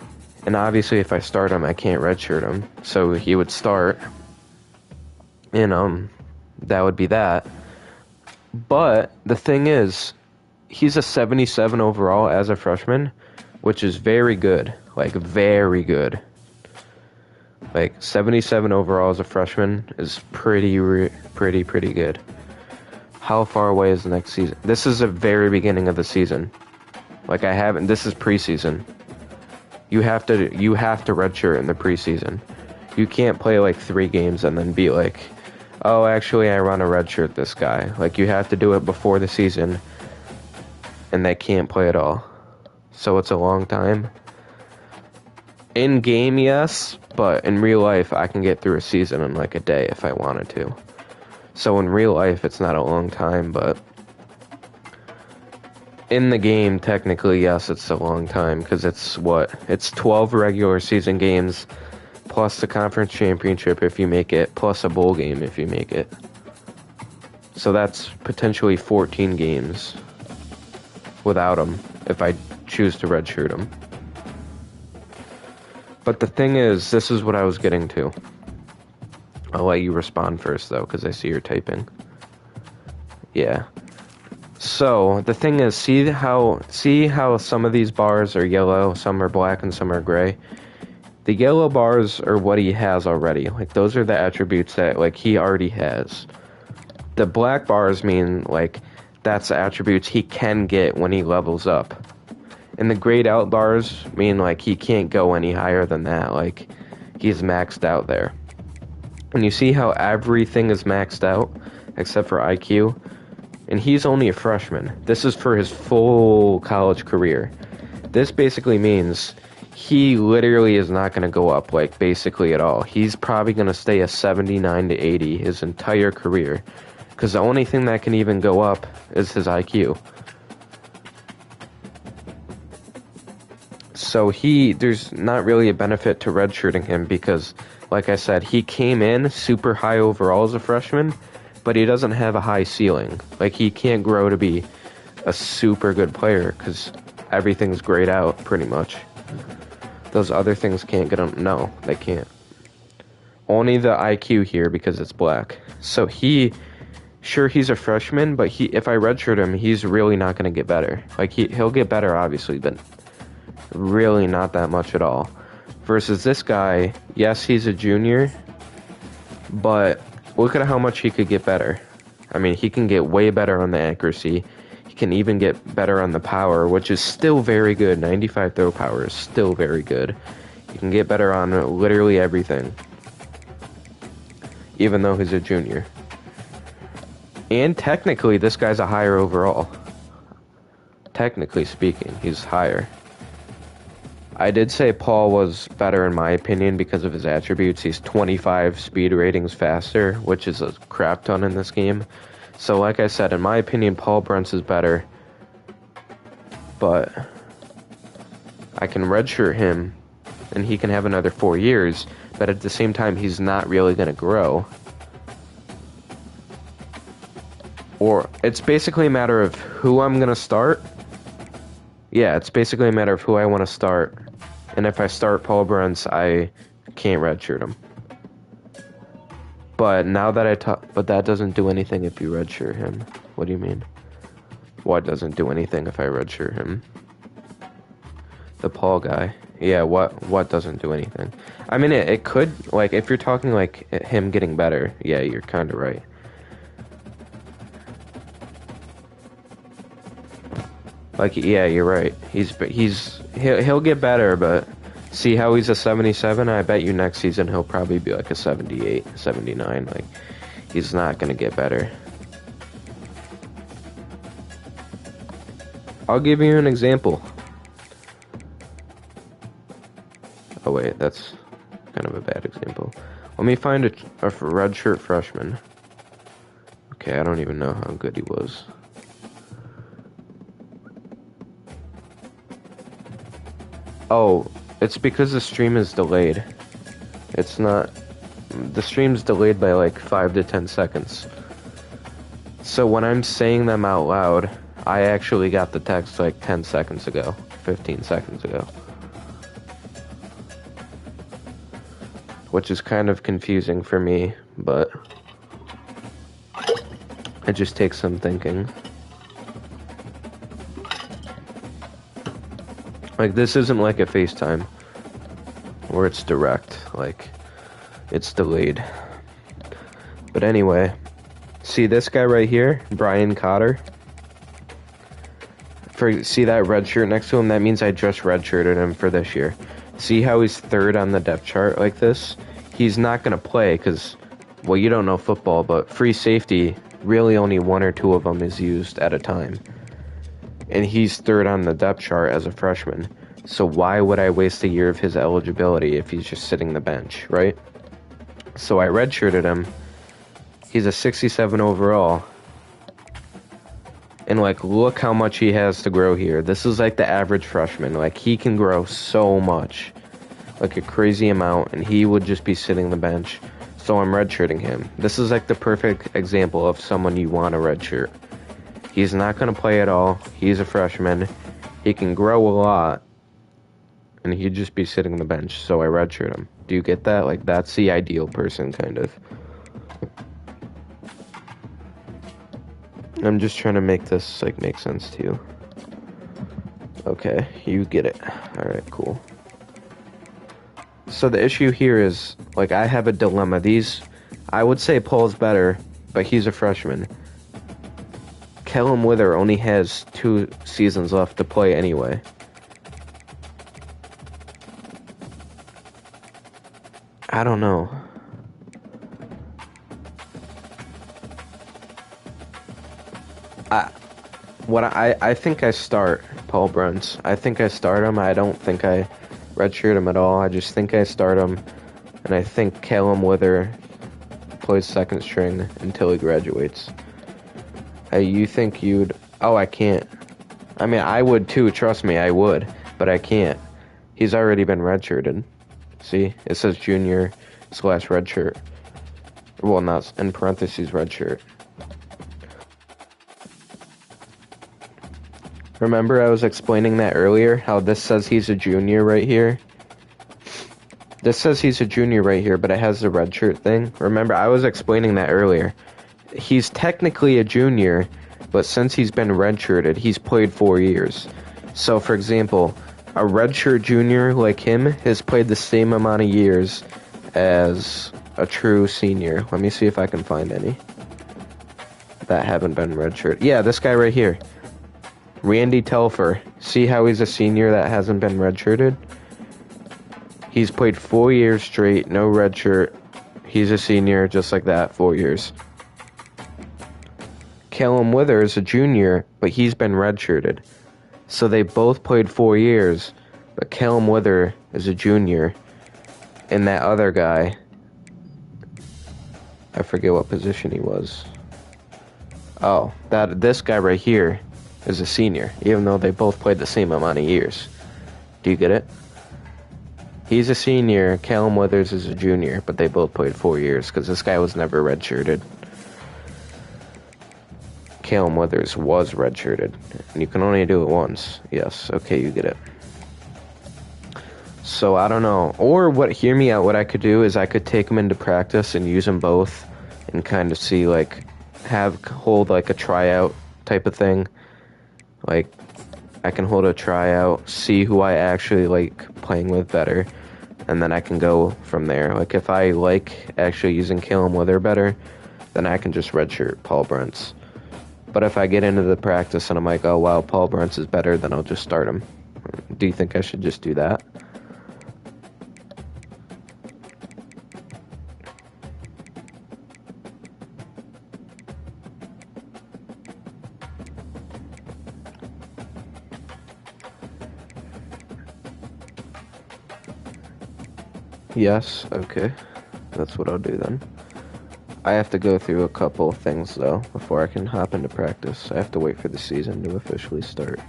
and obviously if I start him, I can't redshirt him. So he would start, and that would be that. But the thing is, he's a 77 overall as a freshman, which is very good. Like, very good. Like, 77 overall as a freshman is pretty good. How far away is the next season? This is the very beginning of the season. Like, this is preseason. You have to redshirt in the preseason. You can't play like 3 games and then be like, oh, actually, I want to redshirt this guy. Like, you have to do it before the season, and they can't play at all. So it's a long time. In game, yes, but in real life, I can get through a season in like a day if I wanted to. So in real life, it's not a long time, but in the game, technically, yes, it's a long time, because it's 12 regular season games, plus the conference championship if you make it, plus a bowl game if you make it. So that's potentially 14 games without him, if I choose to redshirt him. But the thing is, this is what I was getting to. I'll let you respond first, though, because I see you're typing. Yeah. So, the thing is, see how some of these bars are yellow, some are black, and some are gray? The yellow bars are what he has already. Like, those are the attributes that, like, he already has. The black bars mean, like, that's the attributes he can get when he levels up. And the grayed out bars mean, like, he can't go any higher than that. Like, he's maxed out there. And you see how everything is maxed out, except for IQ? And he's only a freshman. This is for his full college career. This basically means he literally is not going to go up, like, basically at all. He's probably going to stay a 79 to 80 his entire career. Because the only thing that can even go up is his IQ. So there's not really a benefit to redshirting him because, like I said, he came in super high overall as a freshman, but he doesn't have a high ceiling. Like, he can't grow to be a super good player because everything's grayed out, pretty much. Those other things can't get him. No, they can't. Only the IQ here because it's black. So he's a freshman, but if I redshirt him, he's really not going to get better. Like, he'll get better, obviously, but really not that much at all. Versus this guy, yes, he's a junior, but look at how much he could get better. I mean, he can get way better on the accuracy. He can even get better on the power, which is still very good. 95 throw power is still very good. He can get better on literally everything, even though he's a junior. And technically, this guy's a higher overall. Technically speaking, he's higher. I did say Paul was better in my opinion because of his attributes. He's 25 speed ratings faster, which is a crap ton in this game. So like I said, in my opinion, Paul Brentz is better. But I can redshirt him, and he can have another 4 years. But at the same time, he's not really going to grow. Or it's basically a matter of who I'm going to start. Yeah, it's basically a matter of who I want to start. And if I start Paul Brentz, I can't redshirt him. But now that but that doesn't do anything if you redshirt him. What do you mean? What doesn't do anything if I redshirt him? The Paul guy. Yeah, what doesn't do anything? I mean, it could, like, if you're talking, like, him getting better, yeah, you're kind of right. Like, yeah, you're right. He'll get better, but see how he's a 77? I bet you next season he'll probably be like a 78, 79. Like, he's not gonna get better. I'll give you an example. Oh wait, that's kind of a bad example. Let me find a redshirt freshman. Okay, I don't even know how good he was. Oh, it's because the stream is delayed. It's not... The stream's delayed by like 5 to 10 seconds. So when I'm saying them out loud, I actually got the text like 10 seconds ago. 15 seconds ago. Which is kind of confusing for me, but... it just takes some thinking. Like, this isn't like a FaceTime, where it's direct, like, it's delayed. But anyway, see this guy right here, Brian Cotter? See that red shirt next to him? That means I just redshirted him for this year. See how he's third on the depth chart like this? He's not going to play because, well, you don't know football, but free safety, really only 1 or 2 of them is used at a time. And he's third on the depth chart as a freshman. So why would I waste a year of his eligibility if he's just sitting the bench, right? So I redshirted him. He's a 67 overall. And, like, look how much he has to grow here. This is, like, the average freshman. Like, he can grow so much. Like, a crazy amount. And he would just be sitting on the bench. So I'm redshirting him. This is, like, the perfect example of someone you want to redshirt. He's not going to play at all. He's a freshman. He can grow a lot. And he'd just be sitting on the bench. So I redshirt him. Do you get that? Like, that's the ideal person, kind of. I'm just trying to make this, like, make sense to you. Okay, you get it. Alright, cool. So the issue here is, like, I have a dilemma. I would say Paul's better, but he's a freshman. Kellen Wither only has 2 seasons left to play anyway. I don't know. I think I start Paul Bruns. I think I start him. I don't think I redshirt him at all. I just think I start him. And I think Callum Wither plays second string until he graduates. You think you'd... Oh, I can't. I mean, I would too. Trust me, I would. But I can't. He's already been redshirted. See? It says junior / redshirt. Well, not in parentheses redshirt. Remember I was explaining that earlier? How this says he's a junior right here? This says he's a junior right here, but it has the redshirt thing. Remember, I was explaining that earlier. He's technically a junior, but since he's been redshirted, he's played 4 years. So, for example, a redshirt junior like him has played the same amount of years as a true senior. Let me see if I can find any that haven't been redshirted. Yeah, this guy right here. Randy Telfer. See how he's a senior that hasn't been redshirted? He's played 4 years straight, no redshirt. He's a senior, just like that, 4 years. Callum Wither is a junior, but he's been redshirted. So they both played 4 years, but Callum Wither is a junior. And that other guy, I forget what position he was. Oh, this guy right here is a senior, even though they both played the same amount of years. Do you get it? He's a senior, Callum Withers is a junior, but they both played 4 years, because this guy was never redshirted. Callum Withers was redshirted, and you can only do it once. Yes, okay, you get it. So, I don't know. Or, hear me out, what I could do is I could take them into practice and use them both, and kind of see, like, hold, like, a tryout type of thing. Like, I can hold a tryout, see who I actually like playing with better, and then I can go from there. Like, if I like actually using Callum Wither better, then I can just redshirt Paul Bruns. But if I get into the practice and I'm like, oh wow, Paul Bruns is better, then I'll just start him. Do you think I should just do that? Yes, okay. That's what I'll do then. I have to go through a couple of things, though, before I can hop into practice. I have to wait for the season to officially start.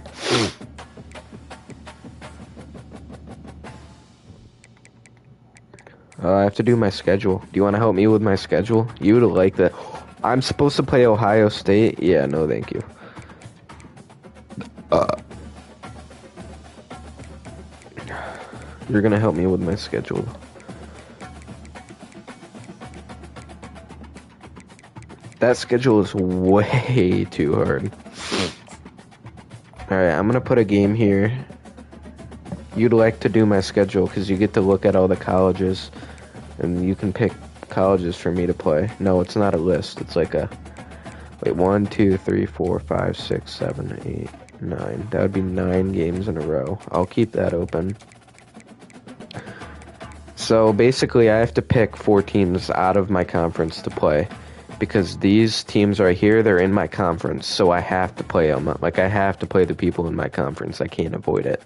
I have to do my schedule. Do you want to help me with my schedule? You would like that. I'm supposed to play Ohio State? Yeah, no thank you. You're gonna help me with my schedule. That schedule is way too hard. Alright, I'm gonna put a game here. You'd like to do my schedule because you get to look at all the colleges and you can pick colleges for me to play. No, it's not a list. It's like a... Wait, 1, 2, 3, 4, 5, 6, 7, 8, 9. That would be 9 games in a row. I'll keep that open. So basically I have to pick 4 teams out of my conference to play. Because these teams right here, they're in my conference, so I have to play them. Like, I have to play the people in my conference. I can't avoid it.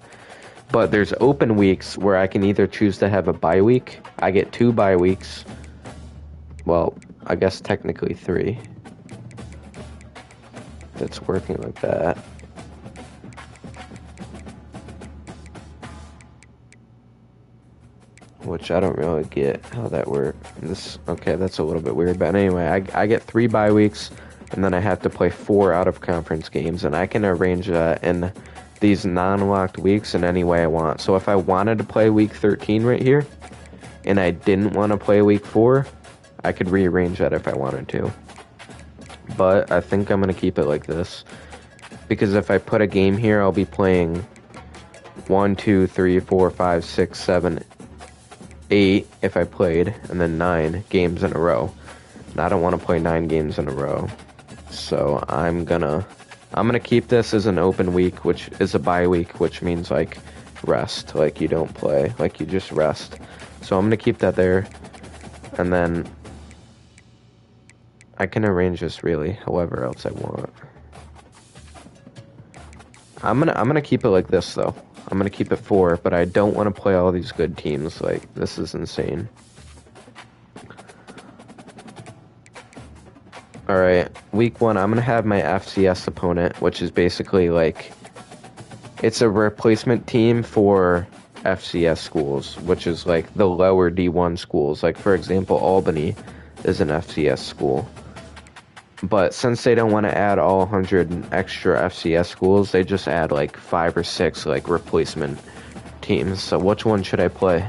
But there's open weeks where I can either choose to have a bye week. I get 2 bye weeks. Well, I guess technically 3. it's working like that. Which I don't really get how that works. Okay, that's a little bit weird. But anyway, I get 3 bye weeks, and then I have to play 4 out-of-conference games. And I can arrange that in these non-locked weeks in any way I want. So if I wanted to play week 13 right here, and I didn't want to play week 4, I could rearrange that if I wanted to. But I think I'm going to keep it like this. Because if I put a game here, I'll be playing 1, 2, 3, 4, 5, 6, 7, 8 if I played, and then 9 games in a row. And I don't want to play 9 games in a row. So I'm gonna keep this as an open week, which is a bye week, which means like rest, like you don't play, like you just rest. So I'm gonna keep that there, and then I can arrange this really however else I want. I'm gonna keep it like this though. I'm gonna keep it 4, but I don't want to play all these good teams. Like, this is insane. Alright, week 1, I'm gonna have my FCS opponent, which is basically like, it's a replacement team for FCS schools, which is like the lower D1 schools. Like, for example, Albany is an FCS school. But since they don't want to add all 100 extra FCS schools, they just add like 5 or 6 like replacement teams. So which one should I play?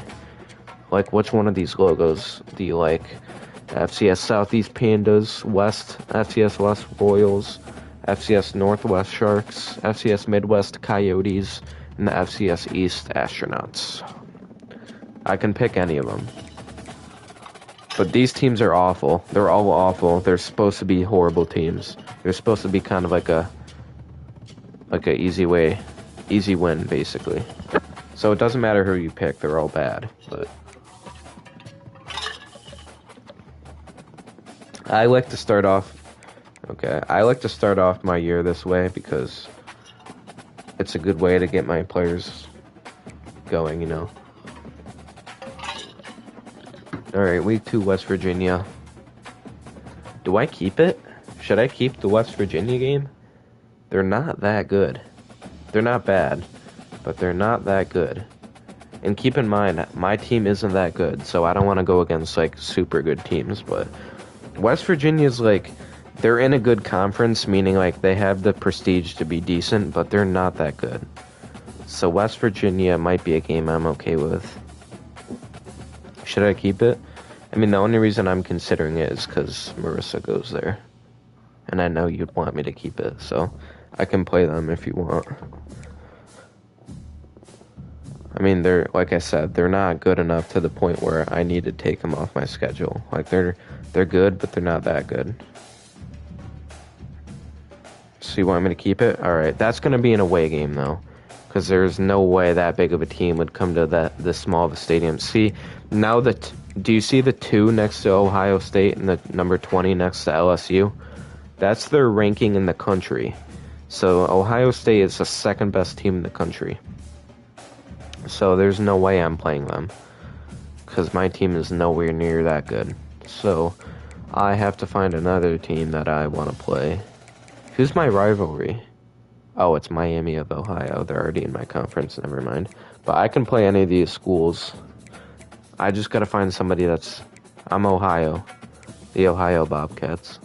Like, which one of these logos do you like? FCS Southeast Pandas, West, FCS West Royals, FCS Northwest Sharks, FCS Midwest Coyotes, and the FCS East Astronauts. I can pick any of them. But these teams are awful. They're all awful. They're supposed to be horrible teams. They're supposed to be kind of like a easy win, basically. So it doesn't matter who you pick. They're all bad. But I like to start off my year this way because it's a good way to get my players going, you know. Alright, week 2, West Virginia. Do I keep it? Should I keep the West Virginia game? They're not that good. They're not bad, but they're not that good. And keep in mind, my team isn't that good, so I don't want to go against, like, super good teams, but West Virginia's, like, they're in a good conference, meaning, like, they have the prestige to be decent, but they're not that good. So West Virginia might be a game I'm okay with. Should I keep it? I mean, the only reason I'm considering it is because Marissa goes there. And I know you'd want me to keep it, so I can play them if you want. I mean, they're, like I said, they're not good enough to the point where I need to take them off my schedule. Like, they're good, but they're not that good. So you want me to keep it? Alright, that's going to be an away game, though. Because there's no way that big of a team would come to this small of a stadium. See, now do you see the 2 next to Ohio State and the number 20 next to LSU? That's their ranking in the country. So Ohio State is the second best team in the country. So there's no way I'm playing them. Because my team is nowhere near that good. So I have to find another team that I want to play. Who's my rivalry? Oh, it's Miami of Ohio. They're already in my conference. Never mind. But I can play any of these schools. I just gotta find somebody that's... I'm Ohio. The Ohio Bobcats.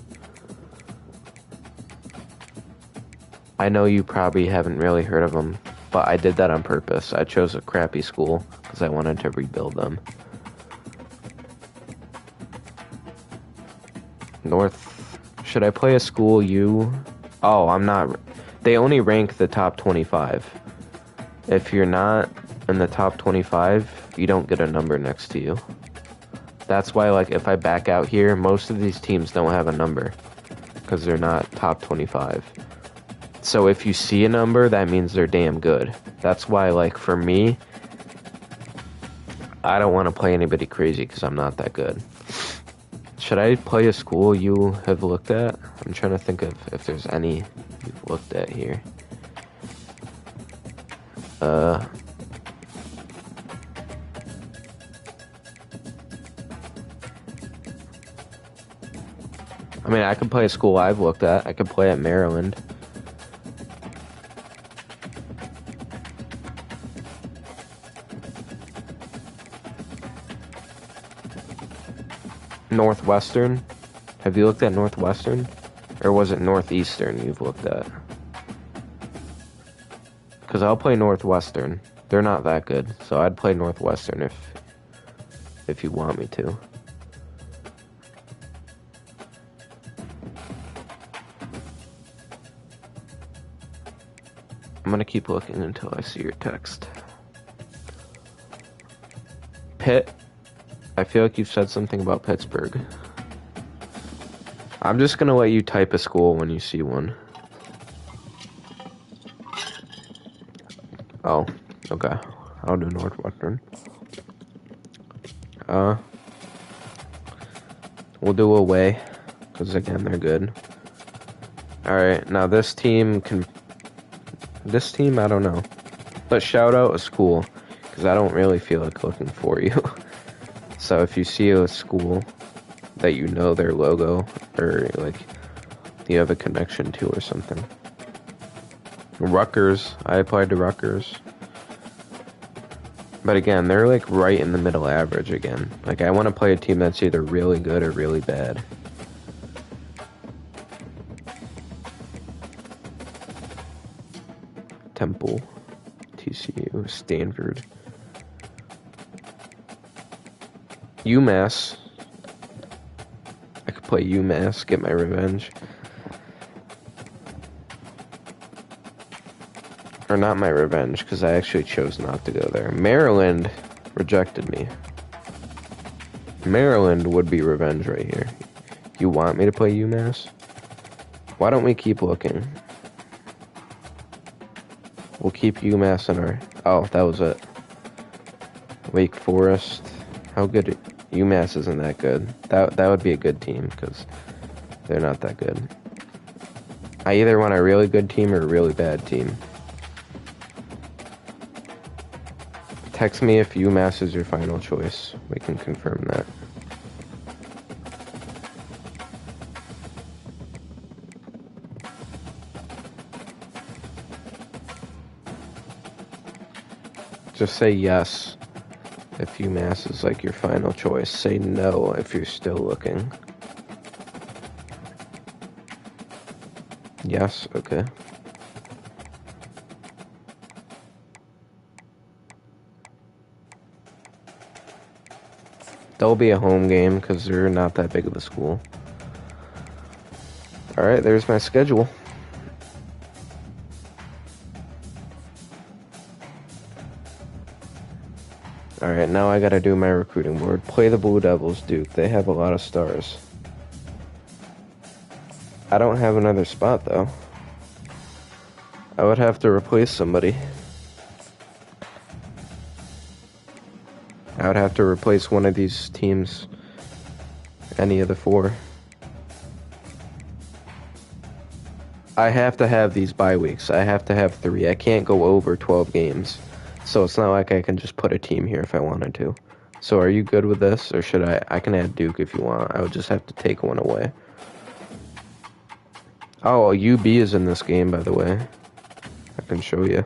I know you probably haven't really heard of them, but I did that on purpose. I chose a crappy school because I wanted to rebuild them. North... Should I play a school U? Oh, I'm not... They only rank the top 25. If you're not in the top 25, you don't get a number next to you. That's why, like, if I back out here, most of these teams don't have a number. Because they're not top 25. So if you see a number, that means they're damn good. That's why, like, for me, I don't want to play anybody crazy because I'm not that good. Should I play a school you have looked at? I'm trying to think of if there's any you've looked at here. I mean, I could play a school I've looked at. I could play at Maryland. Northwestern. Have you looked at Northwestern? Or was it Northeastern you've looked at? Because I'll play Northwestern. They're not that good, so I'd play Northwestern if you want me to. I'm gonna keep looking until I see your text. Pitt. I feel like you've said something about Pittsburgh. I'm just gonna let you type a school when you see one. Oh, okay. I'll do Northwestern. We'll do away, because again, they're good. Alright, now this team, I don't know. But shout out a school, because I don't really feel like looking for you. So if you see a school that you know their logo, or like you have a connection to or something. Rutgers, I applied to Rutgers. But again, they're like right in the middle average again. Like I want to play a team that's either really good or really bad. Temple, TCU, Stanford. UMass. I could play UMass, get my revenge. Or not my revenge, because I actually chose not to go there. Maryland rejected me. Maryland would be revenge right here. You want me to play UMass? Why don't we keep looking? We'll keep UMass in our... Oh, that was it. Wake Forest. How good... UMass isn't that good. That would be a good team, because they're not that good. I either want a really good team or a really bad team. Text me if UMass is your final choice. We can confirm that. Just say yes if UMass is like your final choice. Say no if you're still looking. Yes, okay. There'll be a home game because they're not that big of a school. Alright, there's my schedule. Alright, now I gotta do my recruiting board. Play the Blue Devils, Duke. They have a lot of stars. I don't have another spot, though. I would have to replace somebody. I would have to replace one of these teams. Any of the four. I have to have these bye weeks. I have to have 3. I can't go over 12 games. So it's not like I can just put a team here if I wanted to. So are you good with this? Or should I can add Duke if you want. I would just have to take one away. Oh, UB is in this game, by the way. I can show you.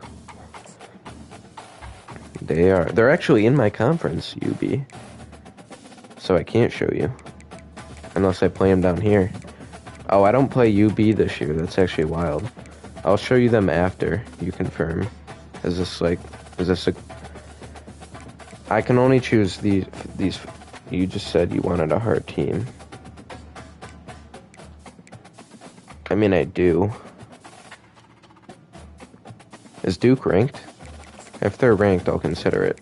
They're actually in my conference, UB. So I can't show you. Unless I play them down here. Oh, I don't play UB this year. That's actually wild. I'll show you them after you confirm. Is this a... I can only choose these... You just said you wanted a hard team. I mean, I do. Is Duke ranked? If they're ranked, I'll consider it.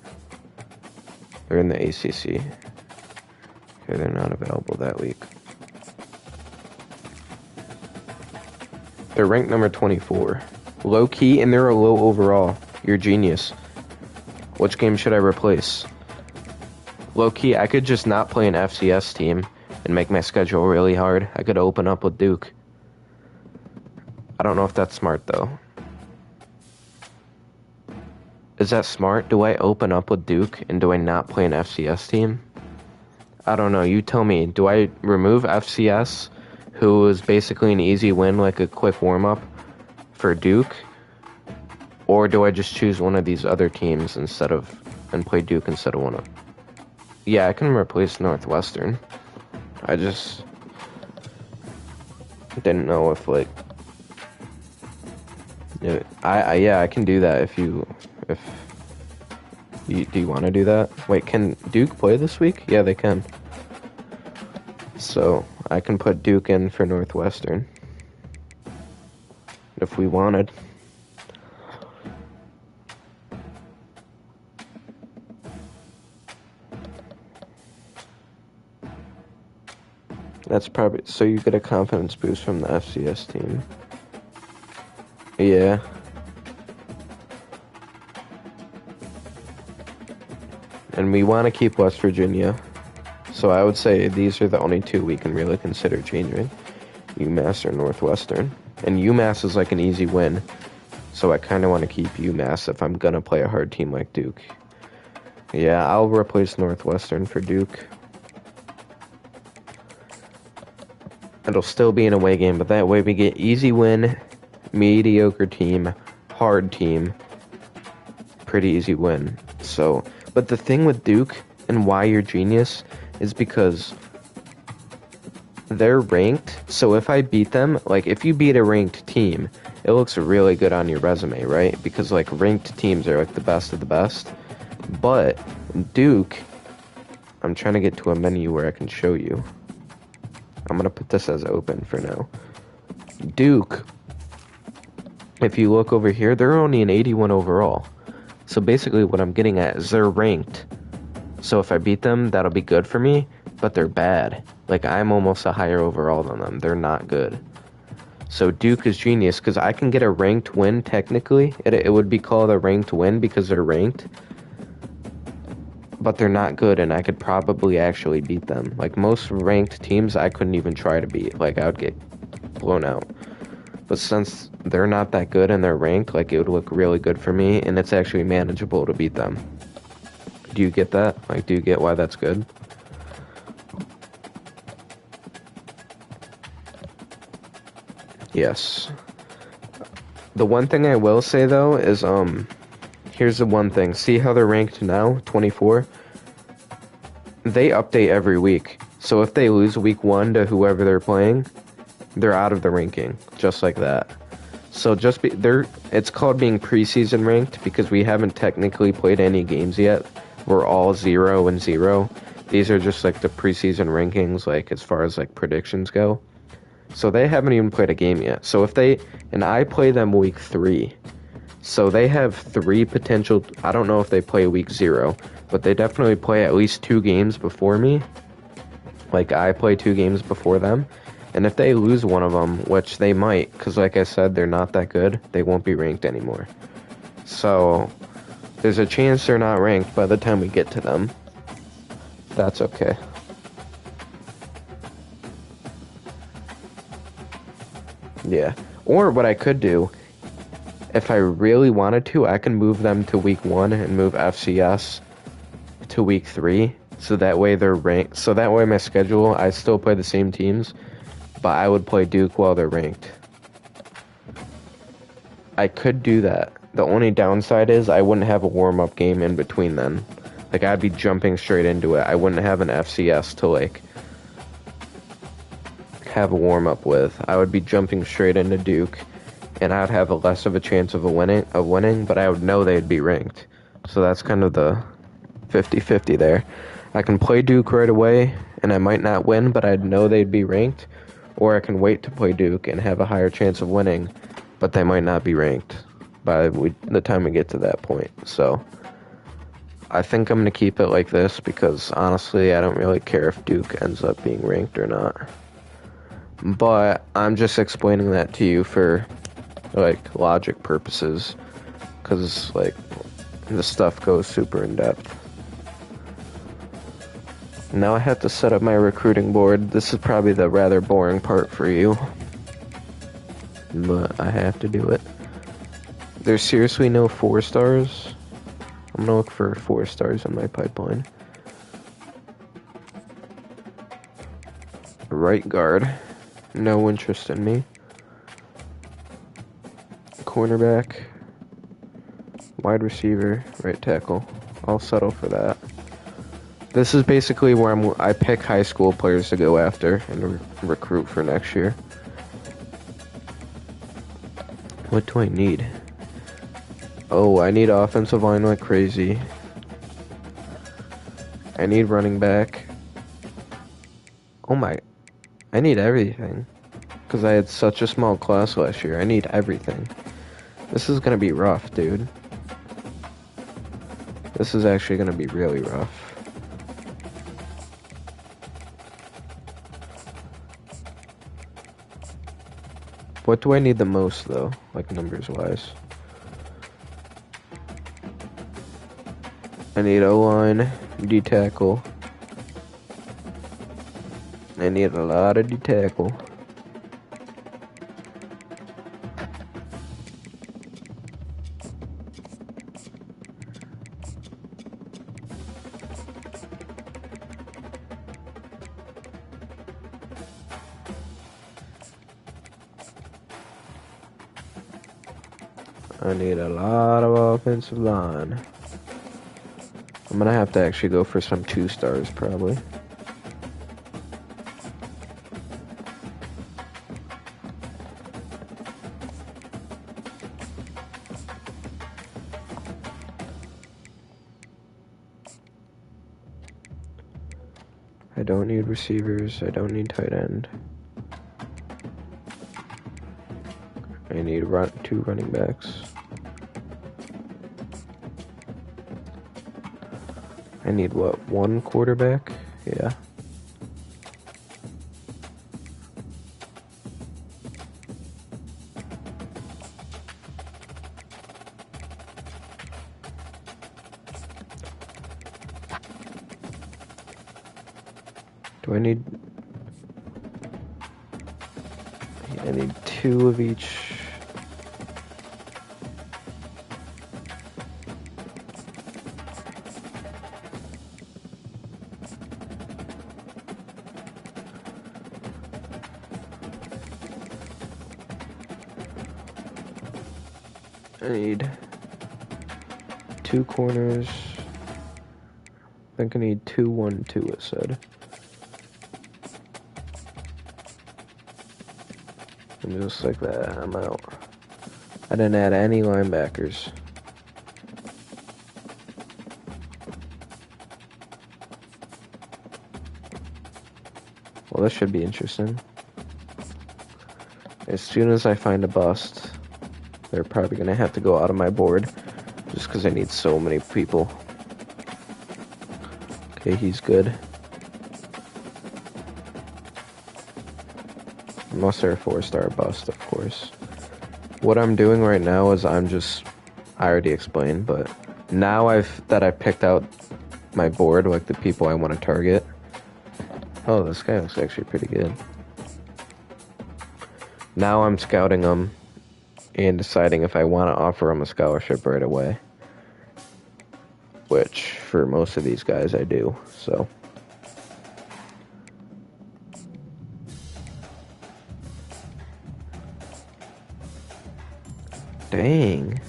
They're in the ACC. Okay, they're not available that week. They're ranked number 24. Low key, and they're a low overall. You're a genius. Which game should I replace? Low key, I could just not play an FCS team and make my schedule really hard. I could open up with Duke. I don't know if that's smart, though. Is that smart? Do I open up with Duke and do I not play an FCS team? I don't know. You tell me. Do I remove FCS, who is basically an easy win, like a quick warm-up, for Duke? Or do I just choose one of these other teams and play Duke instead of one of... Yeah, I can replace Northwestern. I just didn't know if, like, yeah, I can do that if you do you want to do that? Wait, can Duke play this week? Yeah, they can. So I can put Duke in for Northwestern if we wanted. That's probably so you get a confidence boost from the FCS team. Yeah. And we want to keep West Virginia. So I would say these are the only two we can really consider changing. UMass or Northwestern. And UMass is like an easy win. So I kind of want to keep UMass if I'm going to play a hard team like Duke. Yeah, I'll replace Northwestern for Duke. It'll still be an away game, but that way we get easy win, mediocre team, hard team, pretty easy win. So, but the thing with Duke and why you're genius is because they're ranked. So if I beat them, like if you beat a ranked team, it looks really good on your resume, right? Because like ranked teams are like the best of the best. But Duke, I'm trying to get to a menu where I can show you. I'm going to put this as open for now. Duke, if you look over here, they're only an 81 overall. So basically what I'm getting at is they're ranked. So if I beat them, that'll be good for me, but they're bad. Like I'm almost a higher overall than them. They're not good. So Duke is genius because I can get a ranked win technically. It would be called a ranked win because they're ranked. But they're not good, and I could probably actually beat them. Like, most ranked teams, I couldn't even try to beat. Like, I would get blown out. But since they're not that good and they're ranked, like, it would look really good for me, and it's actually manageable to beat them. Do you get that? Like, do you get why that's good? Yes. The one thing I will say, though, is, here's the one thing. See how they're ranked now? 24? They update every week. So if they lose week 1 to whoever they're playing, they're out of the ranking. Just like that. So it's called being preseason ranked because we haven't technically played any games yet. We're all 0-0. These are just like the preseason rankings, like as far as like predictions go. So they haven't even played a game yet. So and I play them week 3. So they have 3 potential, I don't know if they play week 0, but they definitely play at least 2 games before me. Like, I play 2 games before them. And if they lose one of them, which they might, because like I said, they're not that good, they won't be ranked anymore. So, there's a chance they're not ranked by the time we get to them. That's okay. Yeah. Or what I could do, if I really wanted to, I can move them to week 1 and move FCS to week 3. So that way they're ranked. So that way my schedule, I still play the same teams, but I would play Duke while they're ranked. I could do that. The only downside is I wouldn't have a warm-up game in between then. Like, I'd be jumping straight into it. I wouldn't have an FCS to, like, have a warm-up with. I would be jumping straight into Duke, and I'd have less of a chance of winning, but I would know they'd be ranked. So that's kind of the 50-50 there. I can play Duke right away, and I might not win, but I'd know they'd be ranked. Or I can wait to play Duke and have a higher chance of winning, but they might not be ranked by the time we get to that point. So I think I'm going to keep it like this because, honestly, I don't really care if Duke ends up being ranked or not. But I'm just explaining that to you for, like, logic purposes, because, like, the stuff goes super in-depth. Now I have to set up my recruiting board. This is probably the rather boring part for you, but I have to do it. There's seriously no 4 stars. I'm gonna look for 4 stars in my pipeline. Right guard. No interest in me. Cornerback. Wide receiver. Right tackle. I'll settle for that. This is basically where I pick high school players to go after and recruit for next year. What do I need? Oh, I need offensive line like crazy. I need running back. Oh my, I need everything. Because I had such a small class last year. I need everything. This is gonna be rough, dude. This is actually gonna be really rough. What do I need the most, though? Like, numbers-wise. I need O-line, D-tackle. I need a lot of D-tackle. I need a lot of offensive line. I'm gonna have to actually go for some 2-stars, probably. I don't need receivers. I don't need tight end. I need 2 running backs. I need what? 1 quarterback? Yeah. Do I need... I need 2 of each. I need 2 corners. I think I need 2, 1, 2, it said. And just like that, I'm out. I didn't add any linebackers. Well, this should be interesting. As soon as I find a bust, they're probably gonna have to go out of my board. Just because I need so many people. Okay, he's good. Unless they're a 4-star bust, of course. What I'm doing right now is I already explained, but now I've picked out my board, like the people I want to target. Oh, this guy looks actually pretty good. Now I'm scouting them and deciding if I want to offer them a scholarship right away. Which, for most of these guys, I do, so. Dang.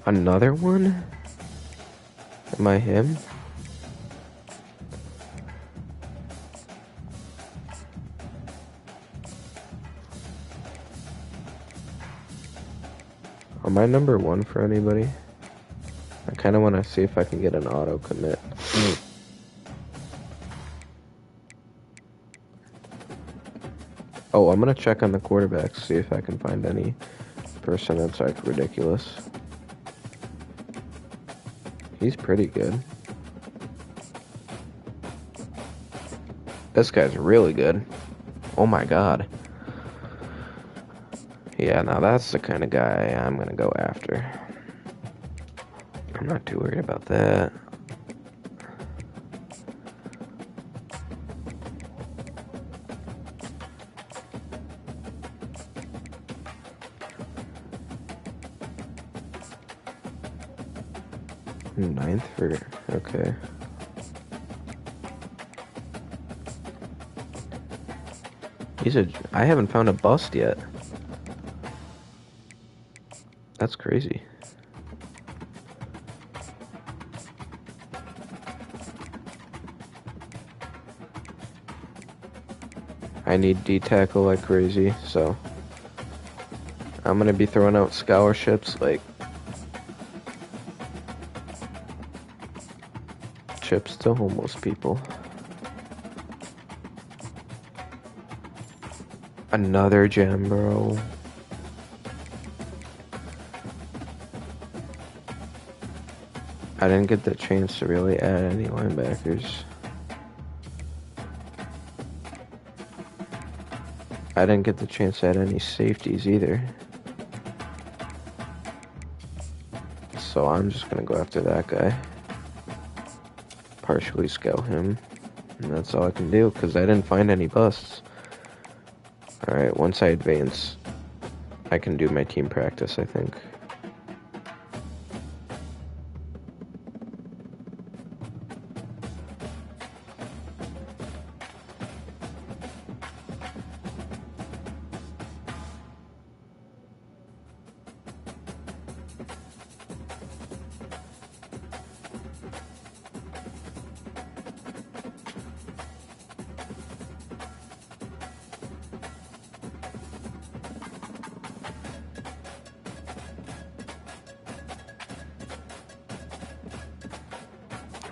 Another one? Am I him? Am I number 1 for anybody? I kind of want to see if I can get an auto commit. Oh, I'm going to check on the quarterbacks, see if I can find any person that's like ridiculous. He's pretty good. This guy's really good. Oh my god. Yeah, now that's the kind of guy I'm gonna go after. I'm not too worried about that. Ninth for... okay. I haven't found a bust yet. That's crazy. I need D-tackle like crazy, so I'm gonna be throwing out scholarships like chips to homeless people. Another gem, bro. I didn't get the chance to really add any linebackers. I didn't get the chance to add any safeties either. So I'm just gonna go after that guy. Partially scout him. And that's all I can do, because I didn't find any busts. Alright, once I advance, I can do my team practice, I think.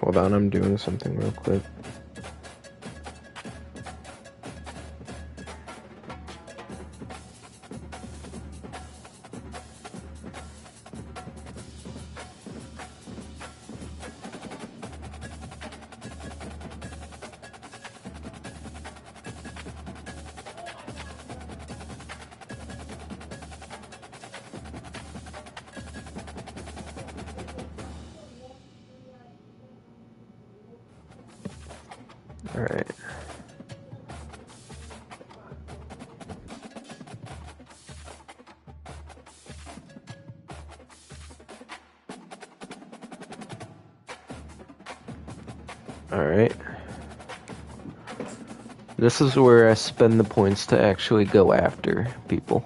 Hold on, I'm doing something real quick. Alright. Alright. This is where I spend the points to actually go after people.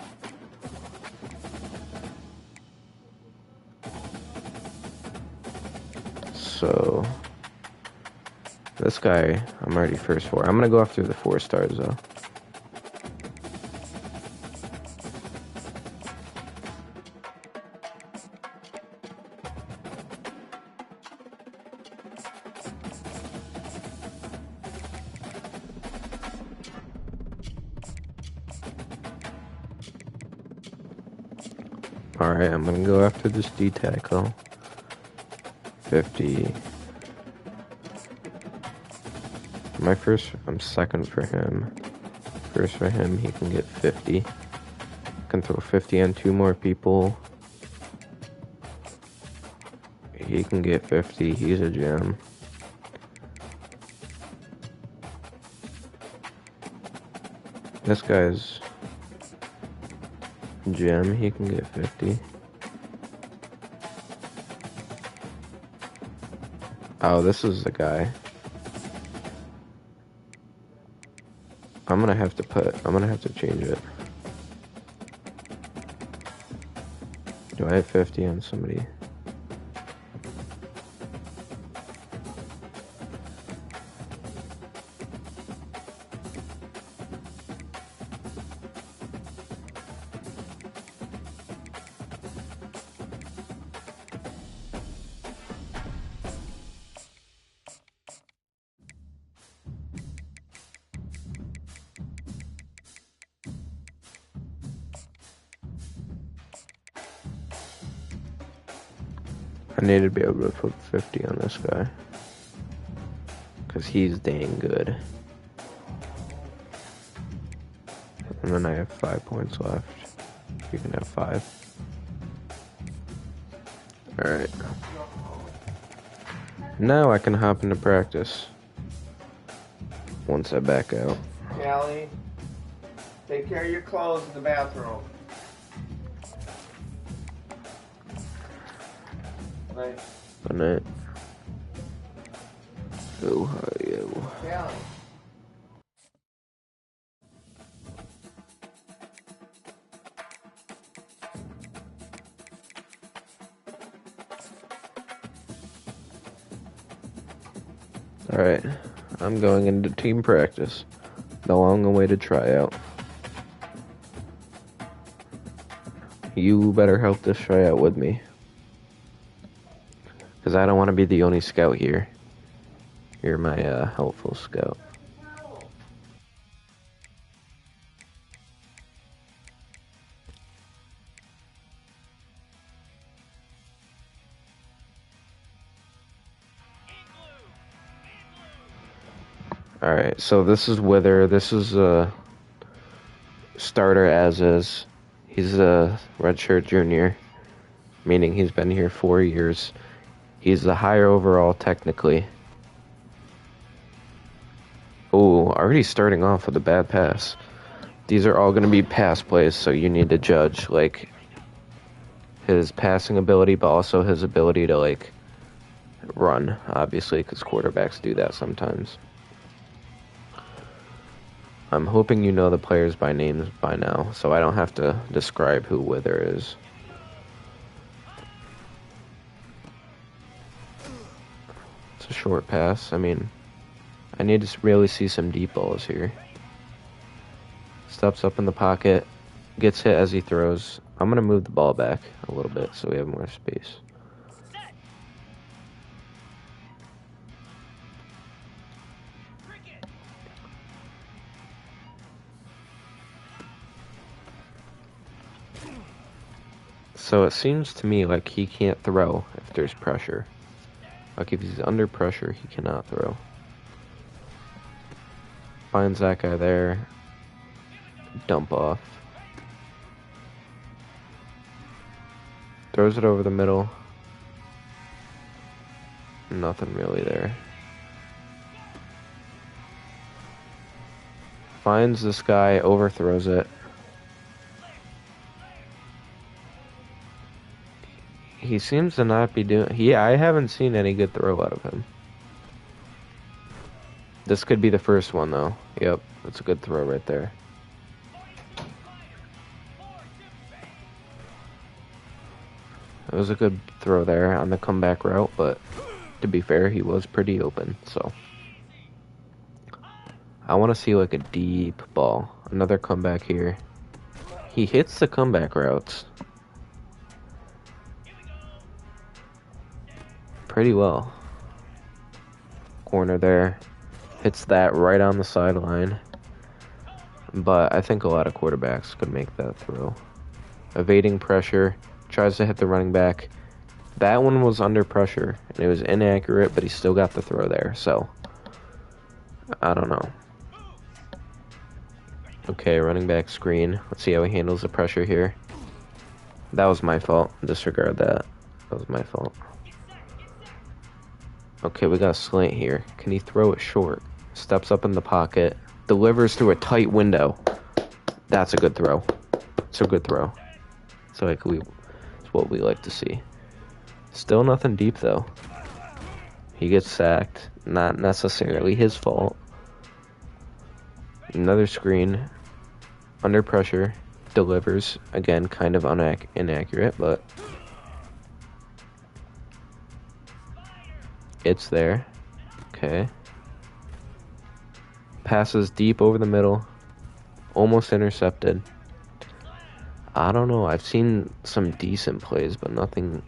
So this guy, I'm already first 4. I'm gonna go after the 4 stars though. Alright, I'm gonna go after this D-tackle. 50. I'm second for him. First for him, he can get 50. Can throw 50 on 2 more people. He can get 50, he's a gem. This guy's gem, he can get 50. Oh, this is the guy. I'm gonna have to change it. Do I have 50 on somebody? I need to be able to put 50 on this guy. Because he's dang good. And then I have 5 points left. You can have 5. Alright. Now I can hop into practice. Once I back out. Callie, take care of your clothes in the bathroom. Right. Good night. Ohio. Callie. Alright, I'm going into team practice. The long-awaited tryout. You better help this tryout with me. Because I don't want to be the only scout here. You're my helpful scout. Alright, so this is Wither. This is a starter as is. He's a redshirt junior, meaning he's been here 4 years. He's the higher overall, technically. Ooh, already starting off with a bad pass. These are all going to be pass plays, so you need to judge, like, his passing ability, but also his ability to, like, run, obviously, because quarterbacks do that sometimes. I'm hoping you know the players by names by now, so I don't have to describe who Wither is. It's a short pass. I mean, I need to really see some deep balls here. Steps up in the pocket, gets hit as he throws. I'm going to move the ball back a little bit so we have more space. So it seems to me like he can't throw if there's pressure. Like if he's under pressure, he cannot throw. Finds that guy there. Dump off. Throws it over the middle. Nothing really there. Finds this guy, overthrows it. He seems to not be doing... I haven't seen any good throw out of him. This could be the first one, though. Yep, that's a good throw right there. It was a good throw there on the comeback route, but to be fair, he was pretty open, so... I want to see, like, a deep ball. Another comeback here. He hits the comeback routes pretty well. Corner there. Hits that right on the sideline. But I think a lot of quarterbacks could make that throw. Evading pressure. Tries to hit the running back. That one was under pressure. And it was inaccurate, but he still got the throw there. So, I don't know. Okay, running back screen. Let's see how he handles the pressure here. That was my fault. Disregard that. That was my fault. Okay, we got a slant here. Can he throw it short? Steps up in the pocket. Delivers through a tight window. That's a good throw. It's a good throw. It's like it's what we like to see. Still nothing deep though. He gets sacked. Not necessarily his fault. Another screen. Under pressure. Delivers. Again, kind of inaccurate, but it's there. Okay. Passes deep over the middle. Almost intercepted. I don't know. I've seen some decent plays, but nothing.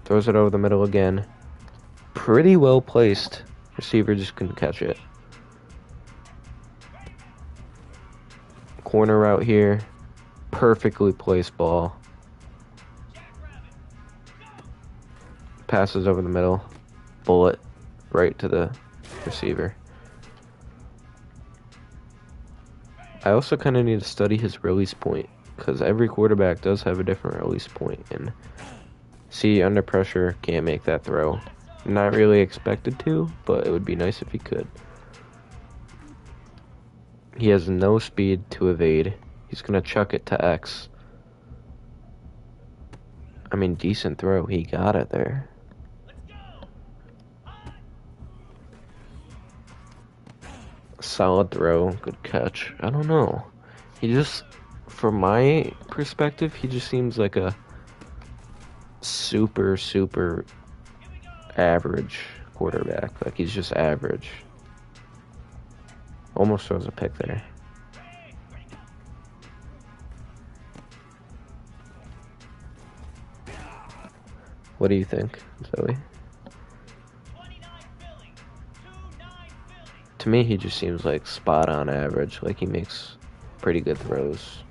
Throws it over the middle again. Pretty well placed. Receiver just couldn't catch it. Corner route here. Perfectly placed ball. Passes over the middle. Bullet right to the receiver. I also kind of need to study his release point, because every quarterback does have a different release point, and see, under pressure, can't make that throw. Not really expected to, but it would be nice if he could. He has no speed to evade. He's going to chuck it to X. I mean, decent throw. He got it there. Solid throw, good catch. I don't know. He just, from my perspective, he just seems like a super average quarterback. Like, he's just average. Almost throws a pick there. What do you think, Zoe? To me, he just seems like spot on average. Like, he makes pretty good throws.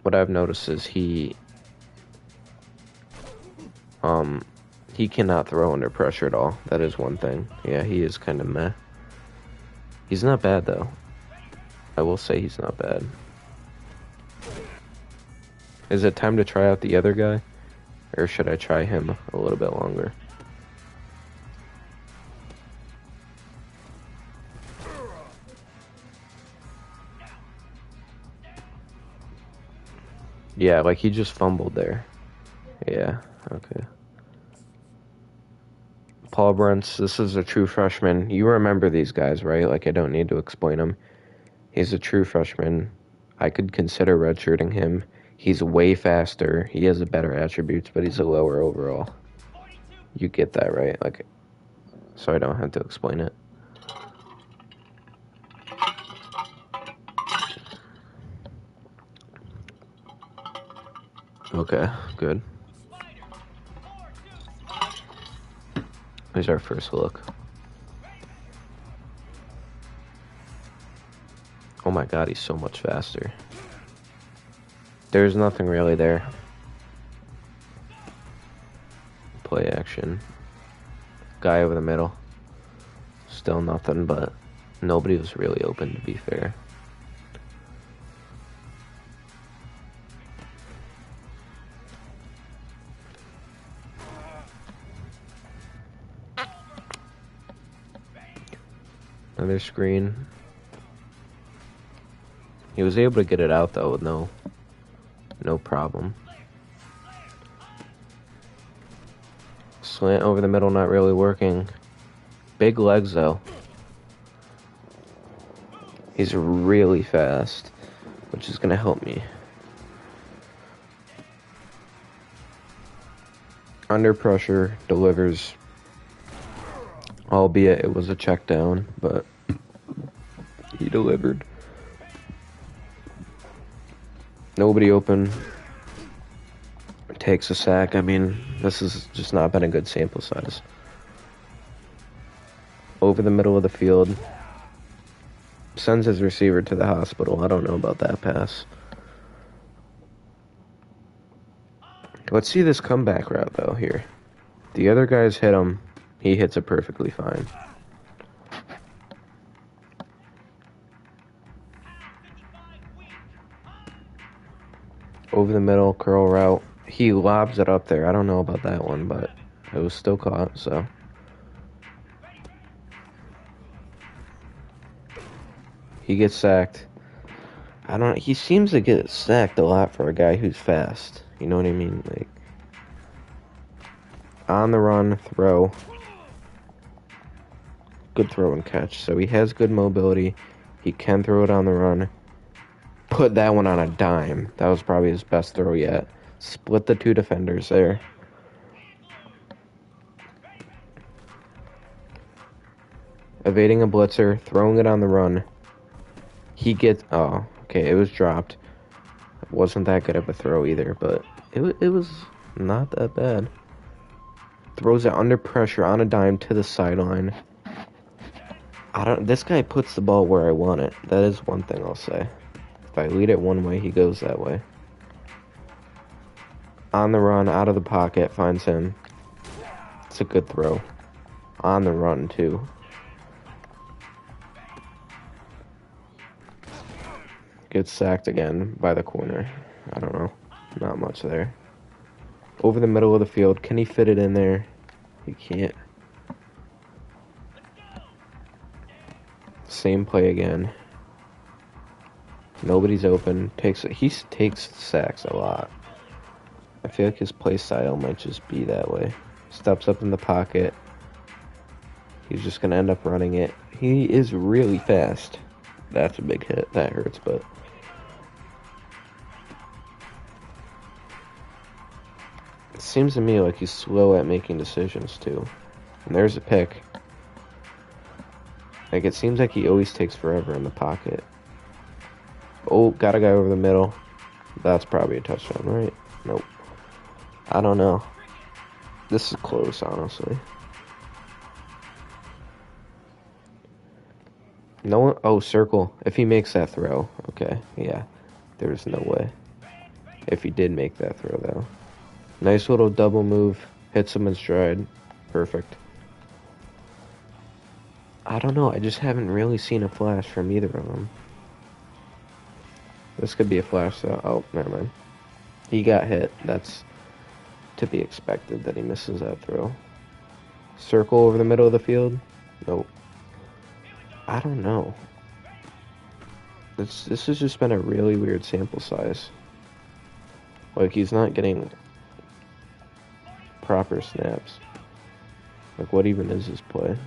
What I've noticed is he cannot throw under pressure at all. That is one thing. Yeah, he is kind of meh. He's not bad, though. I will say he's not bad. Is it time to try out the other guy? Or should I try him a little bit longer? Yeah, like he just fumbled there. Yeah, okay. Paul Brentz, this is a true freshman. You remember these guys, right? Like, I don't need to explain him. He's a true freshman. I could consider redshirting him. He's way faster. He has a better attributes, but he's a lower overall. You get that, right? Like, so I don't have to explain it. Okay, good. Here's our first look. Oh my god, he's so much faster. There's nothing really there. Play action. Guy over the middle. Still nothing, but nobody was really open, to be fair. Another screen. He was able to get it out though with no problem. Slant over the middle, not really working. Big legs though. He's really fast, which is gonna help me. Under pressure, delivers. Albeit it was a check down, but he delivered. Nobody open. Takes a sack. I mean, this has just not been a good sample size. Over the middle of the field. Sends his receiver to the hospital. I don't know about that pass. Let's see this comeback route, though, here. The other guys hit him. He hits it perfectly fine. Over the middle, curl route. He lobs it up there. I don't know about that one, but it was still caught, so. He gets sacked. He seems to get sacked a lot for a guy who's fast. You know what I mean? Like, on the run, throw. Good throw and catch. So he has good mobility. He can throw it on the run. Put that one on a dime. That was probably his best throw yet. Split the two defenders there. Evading a blitzer, throwing it on the run. He gets... Oh, okay, it was dropped. It wasn't that good of a throw either, but it was not that bad. Throws it under pressure on a dime to the sideline. This guy puts the ball where I want it. That is one thing I'll say. If I lead it one way, he goes that way. On the run, out of the pocket, finds him. It's a good throw. On the run, too. Gets sacked again by the corner. I don't know. Not much there. Over the middle of the field. Can he fit it in there? He can't. Same play again. Nobody's open. He takes sacks a lot. I feel like his play style might just be that way. Steps up in the pocket. He's just going to end up running it. He is really fast. That's a big hit. That hurts, but... It seems to me like he's slow at making decisions, too. And there's a pick. Like, it seems like he always takes forever in the pocket. Oh, got a guy over the middle. That's probably a touchdown, right? Nope. I don't know. This is close, honestly. No one... Oh, circle. If he makes that throw. Okay, yeah. There's no way. If he did make that throw, though. Nice little double move. Hits him in stride. Perfect. I don't know. I just haven't really seen a flash from either of them. This could be a flash, though. Oh, never mind. He got hit. That's to be expected that he misses that throw. Circle over the middle of the field? Nope. I don't know. This has just been a really weird sample size. Like, he's not getting proper snaps. Like, what even is his play?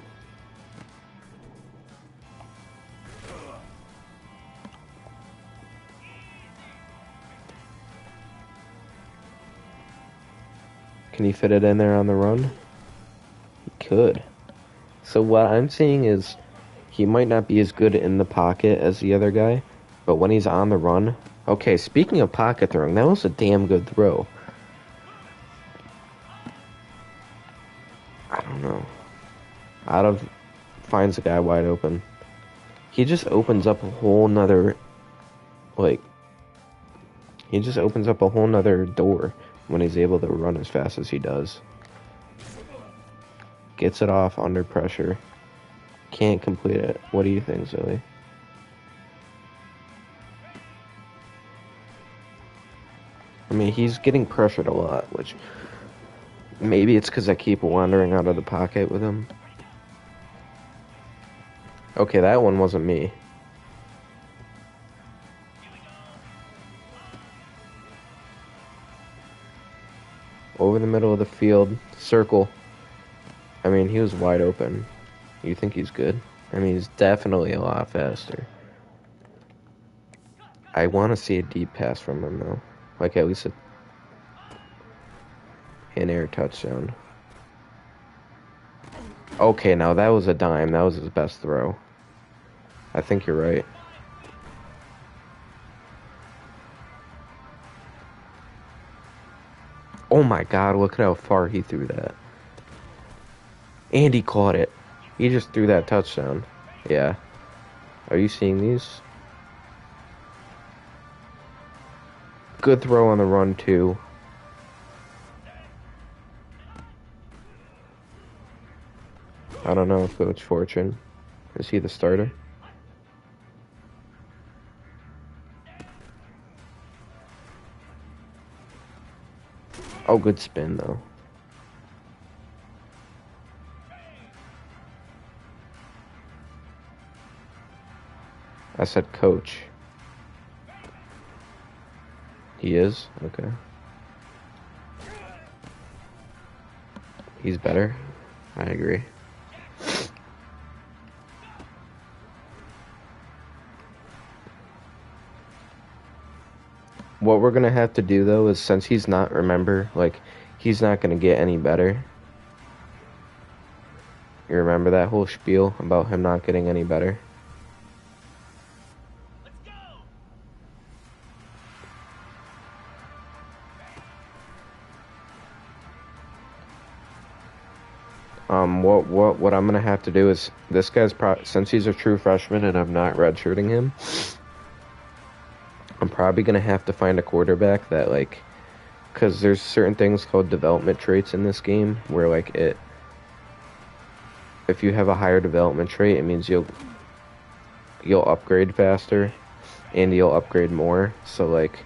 Can he fit it in there on the run? He could. So what I'm seeing is he might not be as good in the pocket as the other guy, but when he's on the run... Okay, speaking of pocket throwing, that was a damn good throw. I don't know. Finds a guy wide open. He just opens up a whole nother... Like... He just opens up a whole nother door when he's able to run as fast as he does. Gets it off under pressure. Can't complete it. What do you think, Zoe? I mean, he's getting pressured a lot, which... Maybe it's because I keep wandering out of the pocket with him. Okay, that one wasn't me. Over the middle of the field. Circle. I mean, he was wide open. You think he's good? I mean, he's definitely a lot faster. I want to see a deep pass from him, though. Like, at least an air touchdown. Okay, now that was a dime. That was his best throw. I think you're right. Oh my god, look at how far he threw that. And he caught it. He just threw that touchdown. Yeah. Are you seeing these? Good throw on the run, too. I don't know if Coach Fortune. Is he the starter? Oh, good spin, though. I said coach. He is? Okay. He's better. I agree. What we're gonna have to do, though, is since he's not, remember, like, he's not gonna get any better. You remember that whole spiel about him not getting any better? What I'm gonna have to do is, this guy's since he's a true freshman and I'm not redshirting him, I'm probably gonna have to find a quarterback that, like, because there's certain things called development traits in this game where, like, if you have a higher development trait, it means you'll upgrade faster and you'll upgrade more. So, like,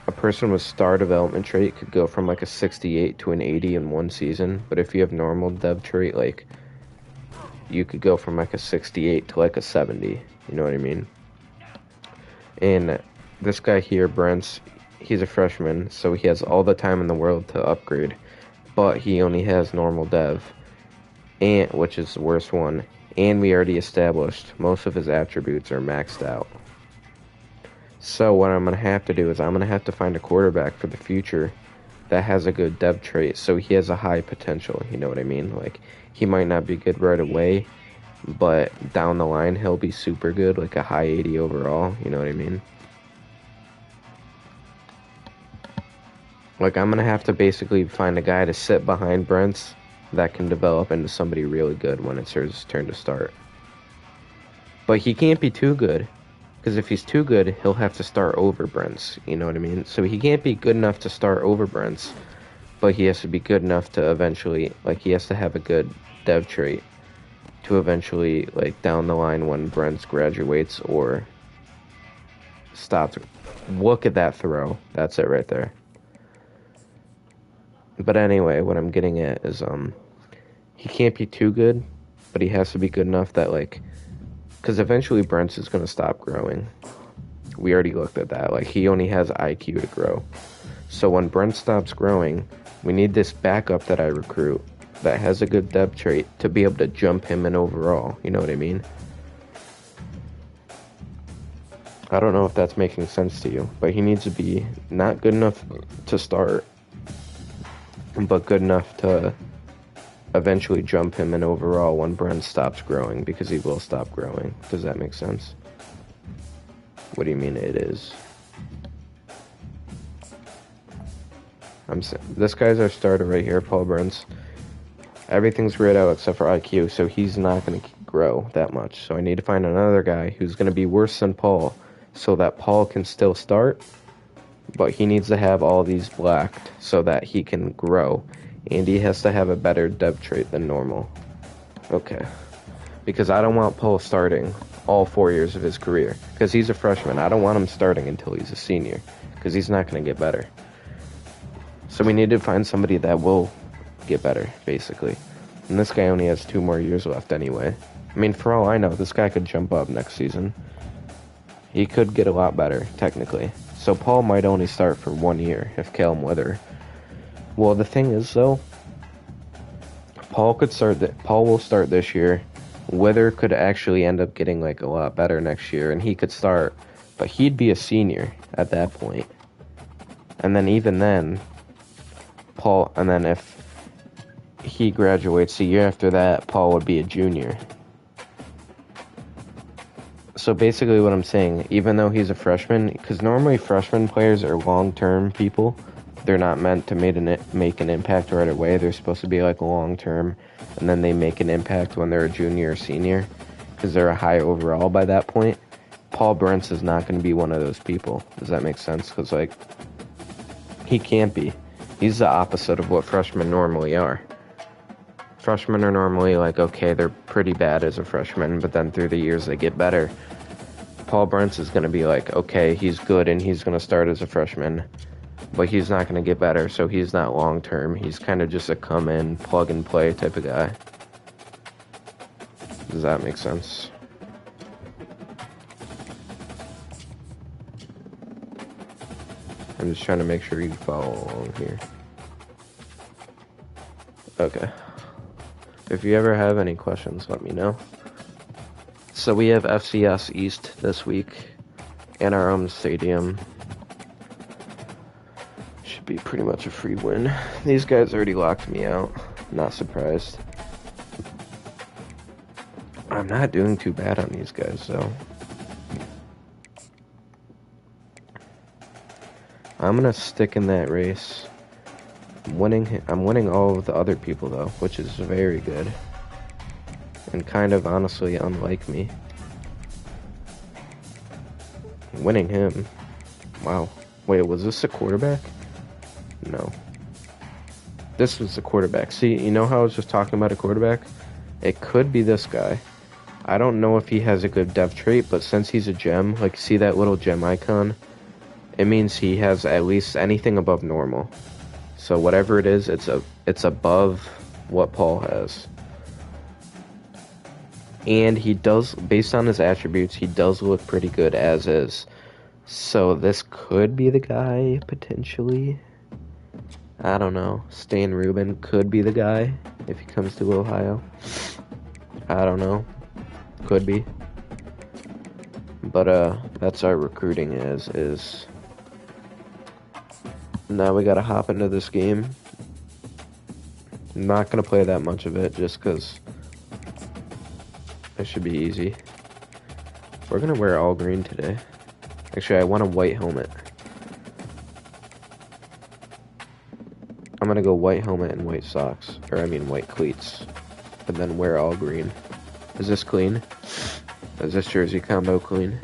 a person with star development trait could go from like a 68 to an 80 in one season, but if you have normal dev trait, like, you could go from like a 68 to like a 70. You know what I mean? And this guy here, Brent's, he's a freshman, so he has all the time in the world to upgrade, but he only has normal dev, and which is the worst one. And we already established most of his attributes are maxed out. So what I'm going to have to do is I'm going to have to find a quarterback for the future that has a good depth trait, so he has a high potential, you know what I mean? Like, he might not be good right away, but down the line he'll be super good, like a high 80 overall, you know what I mean? Like, I'm going to have to basically find a guy to sit behind Brents that can develop into somebody really good when it's his turn to start. But he can't be too good, because if he's too good, he'll have to start over Brents, you know what I mean? So he can't be good enough to start over Brents, but he has to be good enough to eventually, like, he has to have a good dev trait to eventually, like, down the line when Brents graduates or stops. Look at that throw. That's it right there. But anyway, what I'm getting at is, he can't be too good, but he has to be good enough that, like, because eventually Brents is going to stop growing. We already looked at that. Like, he only has IQ to grow. So when Brent stops growing, we need this backup that I recruit that has a good depth trait to be able to jump him in overall. You know what I mean? I don't know if that's making sense to you, but he needs to be not good enough to start, but good enough to eventually jump him in overall when Brent stops growing, because he will stop growing. Does that make sense? What do you mean it is? This guy's our starter right here, Paul Brents. Everything's read out except for IQ, so he's not going to grow that much. So I need to find another guy who's going to be worse than Paul, so that Paul can still start, but he needs to have all these blacked so that he can grow. And he has to have a better dev trait than normal. Okay. Because I don't want Paul starting all 4 years of his career. Because he's a freshman. I don't want him starting until he's a senior. Because he's not going to get better. So we need to find somebody that will get better, basically. And this guy only has 2 more years left anyway. I mean, for all I know, this guy could jump up next season. He could get a lot better, technically. So Paul might only start for 1 year if Callum Wither. Well, the thing is, though, Paul will start this year. Wither could actually end up getting, like, a lot better next year, and he could start, but he'd be a senior at that point. And then even then, if he graduates the year after that, Paul would be a junior. So basically what I'm saying, even though he's a freshman, because normally freshman players are long-term people, they're not meant to make an impact right away. They're supposed to be like long-term, and then they make an impact when they're a junior or senior, because they're a high overall by that point. Paul Brents is not going to be one of those people. Does that make sense? Because, like, he can't be. He's the opposite of what freshmen normally are. Freshmen are normally like, okay, they're pretty bad as a freshman, but then through the years they get better. Paul Brents is going to be like, okay, he's good and he's going to start as a freshman, but he's not going to get better, so he's not long-term. He's kind of just a come-in, plug-and-play type of guy. Does that make sense? I'm just trying to make sure you follow along here. Okay. If you ever have any questions, let me know. So we have FCS East this week in our own stadium. Should be pretty much a free win. These guys already locked me out. Not surprised. I'm not doing too bad on these guys, though. I'm gonna stick in that race. I'm winning all of the other people, though, which is very good. And kind of, honestly, unlike me. Winning him. Wow. Wait, was this a quarterback? No. This was the quarterback. See, you know how I was just talking about a quarterback? It could be this guy. I don't know if he has a good dev trait, but since he's a gem, like, see that little gem icon? It means he has at least anything above normal. So whatever it is, it's above what Paul has. And he does, based on his attributes, he does look pretty good as is. So this could be the guy, potentially. I don't know. Stan Rubin could be the guy if he comes to Ohio. I don't know. Could be. But that's our recruiting is now we gotta hop into this game. I'm not gonna play that much of it just because it should be easy. We're gonna wear all green today. Actually, I want a white helmet. I'm gonna go white helmet and white socks. Or I mean white cleats. And then wear all green. Is this clean? Is this jersey combo clean?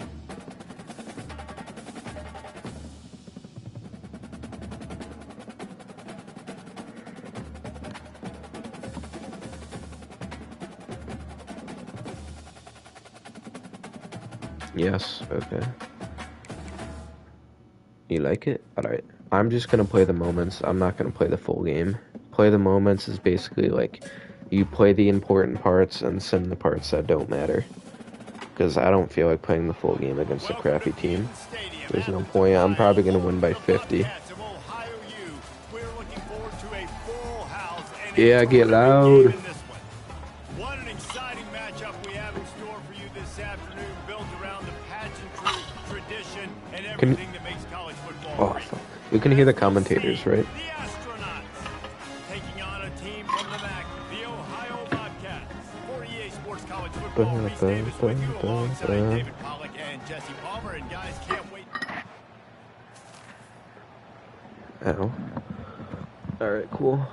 Yes, okay. You like it? Alright. I'm just gonna play the moments. I'm not gonna play the full game. Play the moments is basically like you play the important parts and send the parts that don't matter. Because I don't feel like playing the full game against a crappy team. There's no point. I'm probably gonna win by 50. Yeah, get loud. What an exciting matchup we have in store for you this afternoon, built around the pageantry, tradition, and everything that makes college football great. We can hear the commentators, right? The Astronauts taking on a team from the MAC, the Ohio Bobcats. 48 Sports College Football. Reese Davis with you alongside David Pollack and Jesse Palmer, and guys, can't wait. Oh. Alright, cool.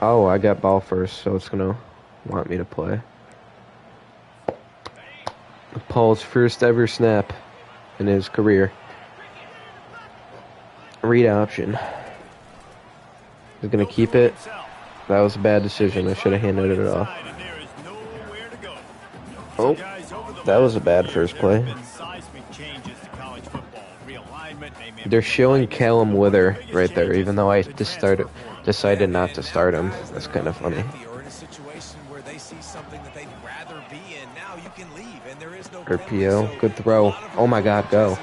Oh, I got ball first, so it's gonna want me to play. Paul's first ever snap in his career. Read option. He's gonna keep it. That was a bad decision. I should have handed it off. Oh, that was a bad first play. They're showing Callum Wither right there, even though I decided not to start him. That's kind of funny. RPO, good throw. Oh my god, go.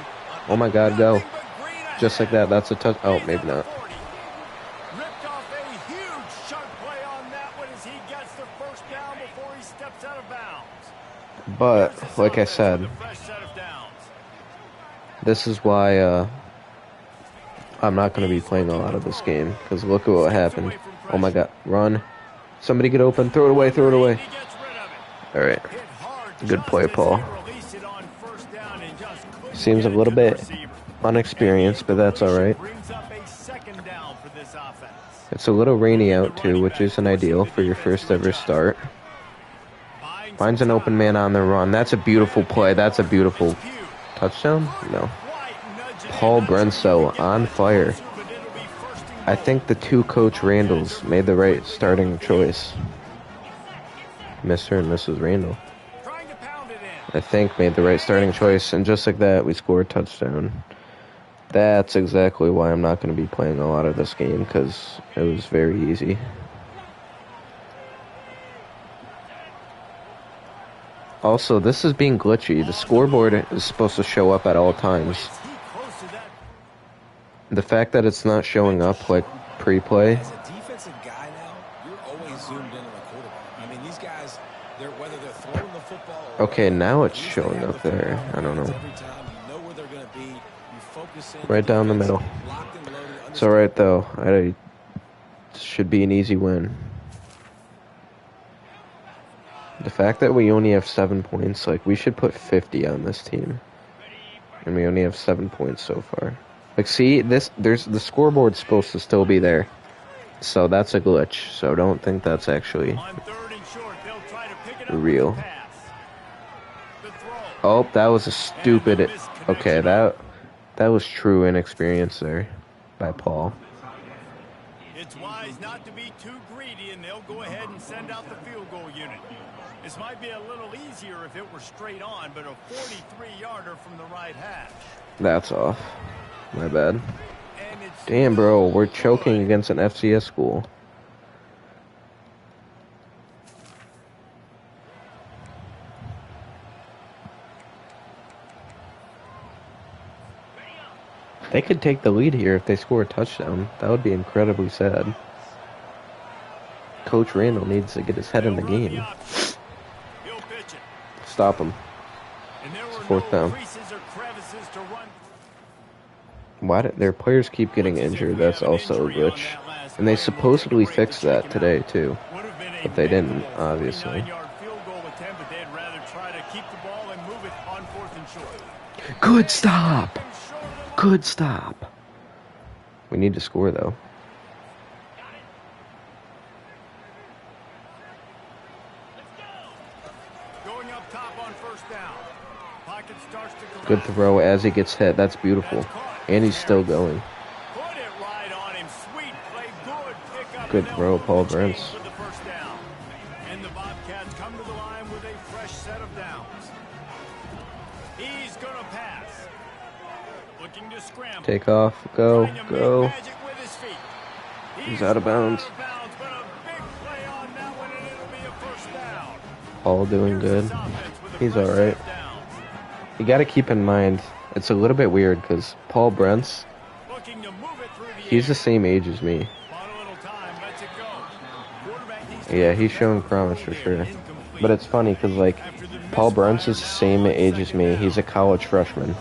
Oh my god, go. Just like that, that's a touch. Oh, maybe not. Ripped off a huge chunk play on that one as he gets the first down before he steps out of bounds. But, like I said, this is why I'm not going to be playing a lot of this game. Because look at what happened. Oh my god, run. Somebody get open, throw it away, throw it away. Alright. Good play, Paul. Seems a little bit unexperienced, but that's alright. It's a little rainy out too, which isn't ideal for your first ever start. Finds an open man on the run. That's a beautiful play. That's a beautiful touchdown? No. Paul Brenso on fire. I think the two Coach Randalls made the right starting choice. Mr. and Mrs. Randall. I think made the right starting choice, and just like that, we scored a touchdown. That's exactly why I'm not going to be playing a lot of this game, because it was very easy. Also, this is being glitchy. The scoreboard is supposed to show up at all times. The fact that it's not showing up, like, pre-play. As a defensive guy now, you're always zoomed in on the quarterback. I mean, these guys, whether they're throwing the football or okay, now it's showing up there. I don't know. Right down the middle. It's alright though. It should be an easy win. The fact that we only have 7 points, like, we should put 50 on this team. And we only have 7 points so far. Like, see, the scoreboard's supposed to still be there. So that's a glitch. So don't think that's actually real. Oh, that was a stupid... Okay, that was true inexperience there by Paul. It's wise not to be too greedy, and they'll go ahead and send out the field goal unit. This might be a little easier if it were straight on, but a 43-yarder from the right hash. That's off. My bad. Damn, bro, we're choking against an FCS school. They could take the lead here if they score a touchdown. That would be incredibly sad. Coach Randall needs to get his head in the game. Stop him. 4th down. Why did their players keep getting injured? That's also a glitch. And they supposedly fixed that today, too. But they didn't, obviously. Good stop! Good stop! We need to score, though. Good throw as he gets hit. That's beautiful. And he's still going. Good throw, Paul Brentz. And the Bobcats come to the line with a fresh set of downs. He's going to pass. Looking to scramble. Take off. Go. Go. He's out of bounds. Paul doing good. He's alright. You got to keep in mind, it's a little bit weird because Paul Brentz, he's the same age as me. Yeah, he's showing promise for sure. But it's funny because, like, Paul Brentz is the same age as me. He's a college freshman.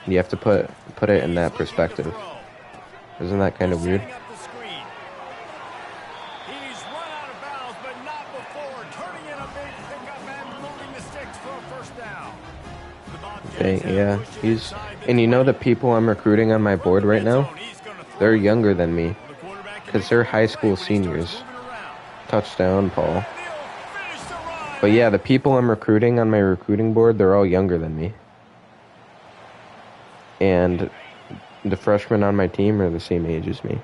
You have to put it in that perspective. Isn't that kind of weird? Okay, yeah, and you know the people I'm recruiting on my board right now, they're younger than me, because they're high school seniors. Touchdown, Paul. But yeah, the people I'm recruiting on my recruiting board, they're all younger than me. And the freshmen on my team are the same age as me.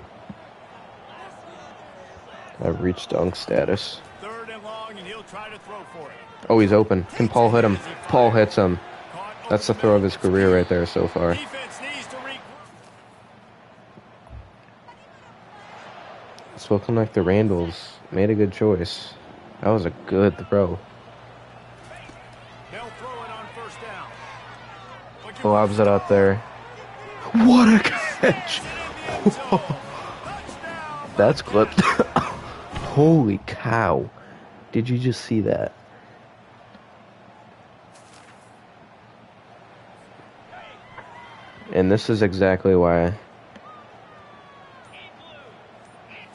I've reached dunk status. Oh, he's open. Can Paul hit him? Paul hits him. That's the throw of his career right there so far. It's looking like the Randalls made a good choice. That was a good throw. Lobs it out there. What a catch! That's clipped. Holy cow. Did you just see that? And this is exactly why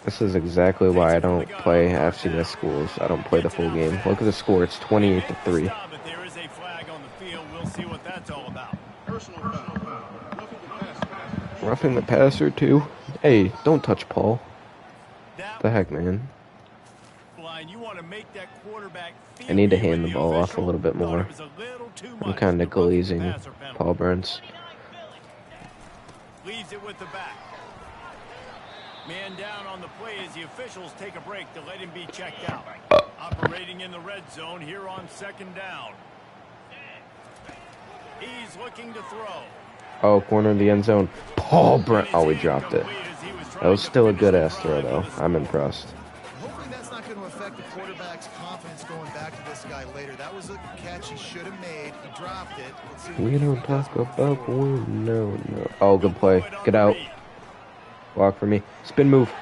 I don't play FCS schools. I don't play the full game. Look at the score. It's 28-3. Roughing the passer too. Hey, don't touch Paul. The heck, man. I need to hand the ball off a little bit more. I'm kind of glazing Paul Brentz. Leaves it with the back. Man down on the play as the officials take a break to let him be checked out. Operating in the red zone here on 2nd down. He's looking to throw. Oh, corner of the end zone. Paul Brentz. Oh, we dropped it. That was still a good-ass throw, though. I'm impressed. Hopefully that's not going to affect the quarterback's confidence going back to this guy later. That was a catch he should have made. He dropped it. We don't talk about one. No. Oh, good play. Get out. Walk for me. Spin move.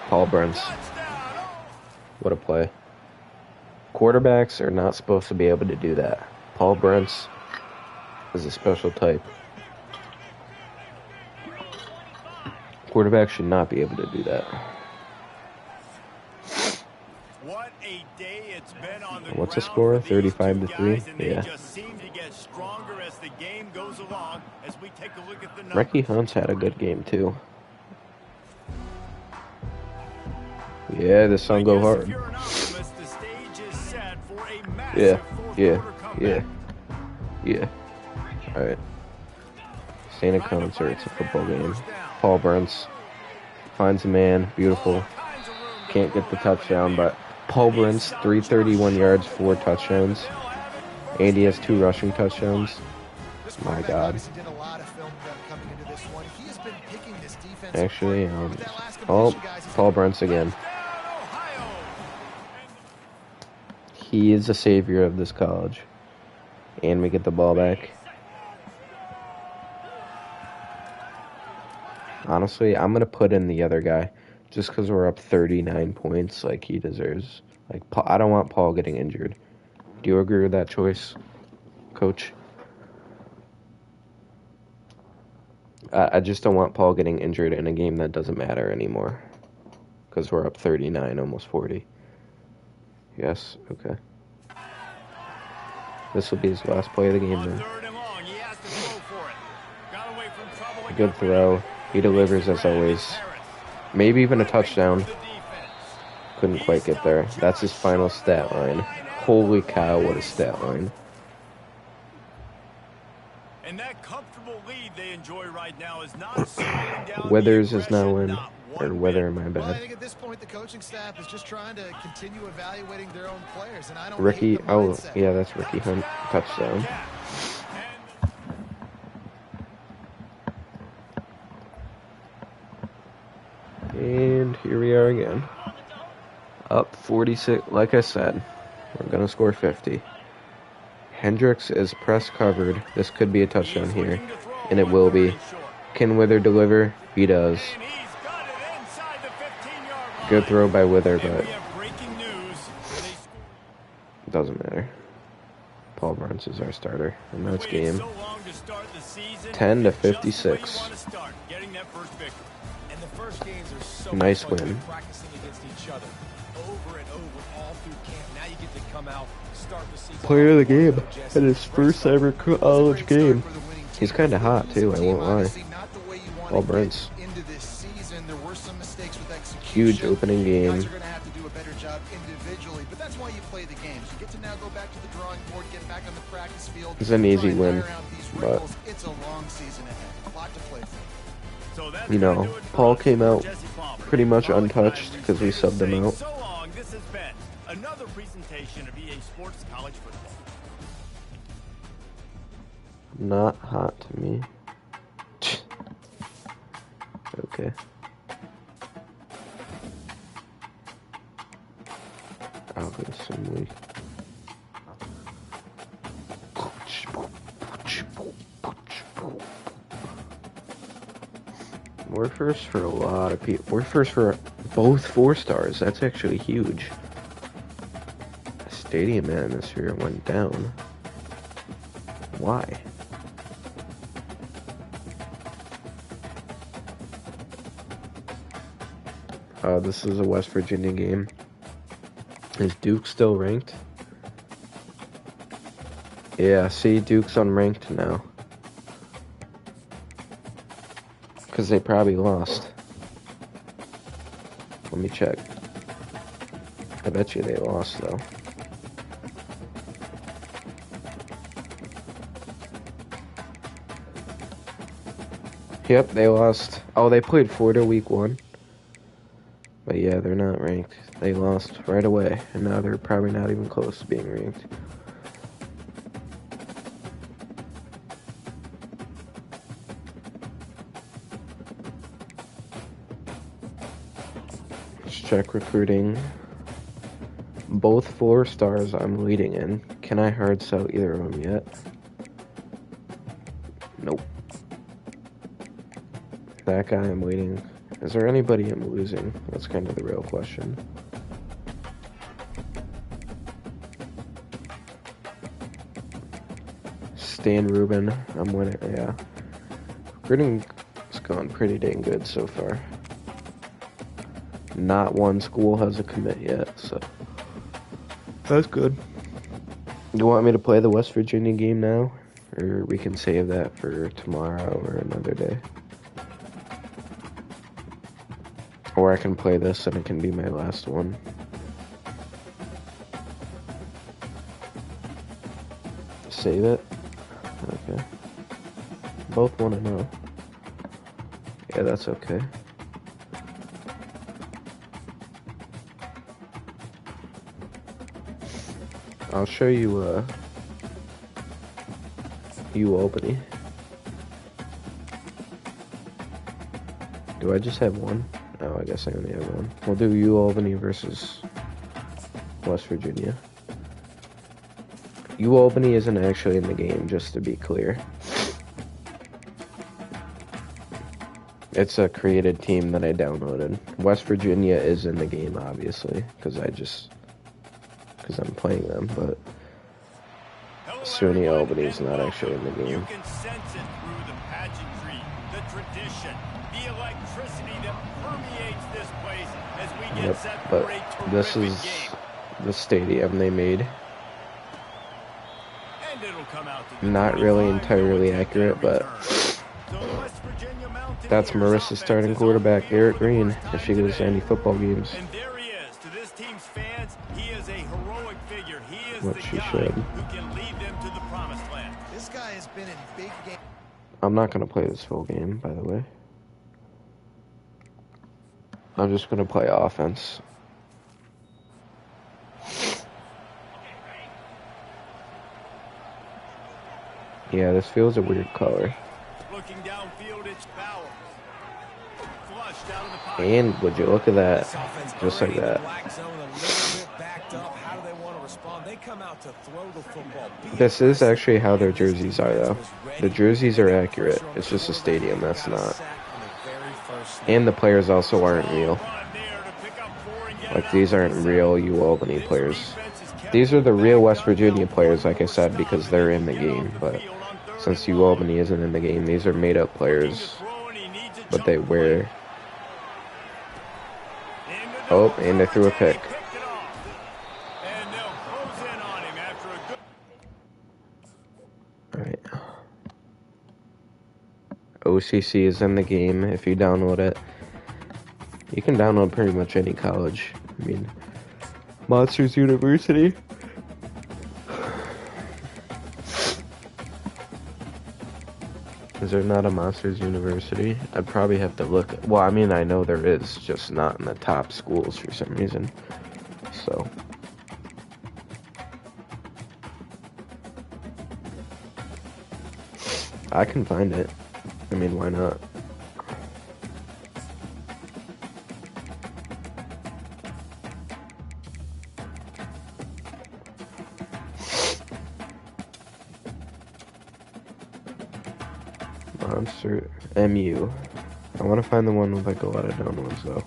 Paul Brentz. What a play. Quarterbacks are not supposed to be able to do that. Paul Brentz is a special type. Quarterbacks should not be able to do that. What a day it's been on the What's the score? 35-3? Yeah. Ricky Hunt's had a good game too. Yeah, the sun go hard. Yeah. Alright. Santa concert, it's a football game. Paul Brentz finds a man, beautiful. Can't get the touchdown, but Paul Brentz, 331 yards, 4 touchdowns. And he has 2 rushing touchdowns. My God. Actually, Paul Brentz again. He is the savior of this college. And we get the ball back. Honestly, I'm going to put in the other guy. Just because we're up 39 points like he deserves. Like, I don't want Paul getting injured. Do you agree with that choice? coach. I just don't want Paul getting injured in a game that doesn't matter anymore. Because we're up 39, almost 40. Yes, okay. This will be his last play of the game then. Good throw. He delivers as always. Maybe even a touchdown. Couldn't quite get there. That's his final stat line. Holy cow, what a stat line. And that comfortable lead they enjoy right now is not slowing down. Withers is now in. Or Wither, my bad. Well, I think at this point the coaching staff is just trying to continue evaluating their own players, and I don't Ricky, hate the oh mindset. yeah, that's Ricky Hunt. Touchdown. And here we are again. Up 46, like I said, we're going to score 50. Hendricks is press covered. This could be a touchdown here, and it will be. Can Wither deliver? He does. Good throw by Wither, but it doesn't matter. Paul Brunts is our starter, and that's game 10 to 56. Nice win. Player of the game in his first ever college game. He's kind of hot too, I won't lie. Paul Brunts. Huge opening game. It's an easy win, but you know, Paul came out pretty much untouched because we subbed him out. So long, this has been another presentation of EA Sports College Football. Not hot to me. Okay. I'll go assembly. We're first for a lot of people. We're first for both 4 stars. That's actually huge. Stadium atmosphere went down. Why? This is a West Virginia game. Is Duke still ranked? Yeah, see, Duke's unranked now. Because they probably lost. Let me check. I bet you they lost, though. Yep, they lost. Oh, they played Florida week 1. But yeah, they're not ranked. They lost right away, and now they're probably not even close to being ranked. Let's check recruiting. Both 4 stars I'm leading in. Can I hard sell either of them yet? Nope. That guy I'm waiting. Is there anybody I'm losing? That's kind of the real question. Stan Rubin, I'm winning, yeah. Recruiting's gone pretty dang good so far. Not one school has a commit yet, so that's good. Do you want me to play the West Virginia game now? Or we can save that for tomorrow or another day? Or I can play this and it can be my last one. Save it? Okay. Both want to know. Yeah, that's okay. I'll show you, Albany. Do I just have one? Oh, I guess I only have one. We'll do Albany versus West Virginia. Albany isn't actually in the game, just to be clear. It's a created team that I downloaded. West Virginia is in the game, obviously, because I'm playing them, but SUNY Albany's not actually in the You game. can sense it through the pageantry, the tradition, the electricity that permeates this place as we get Yep, set but for a this terrific is game. the stadium they made. And it'll come out to the Not really 25. entirely They'll attempt accurate, that but return. So the West Virginia Mountaineers that's Marissa's offense starting is on quarterback, the field Garrett for the Green, first if time she goes to today. any football games. And there he is. To this team's fans, he is a heroic figure. He is What the she guy should. who can lead them to the promised land. This guy has been in big games. I'm not going to play this full game, by the way. I'm just going to play offense. Yeah, this feels a weird color. Looking downfield, it's Bowers. Flushed out of the pocket. And would you look at that? This offense Just like already in the that. black zone, a little bit backed up. How do they want to respond? They come out to throw the football. This is actually how their jerseys are, though. The jerseys are accurate. It's just a stadium that's not. And the players also aren't real. Like, these aren't real U-Albany players. These are the real West Virginia players, like I said, because they're in the game. But since U-Albany isn't in the game, these are made-up players. But they wear... Oh, and they threw a pick. Alright. OCC is in the game if you download it. You can download pretty much any college. I mean, Monsters University. Is there not a Monsters University? I'd probably have to look. Well, I mean, I know there is, just not in the top schools for some reason. So. I can find it. I mean, why not? Monster MU. I want to find the one with like a lot of downloads though.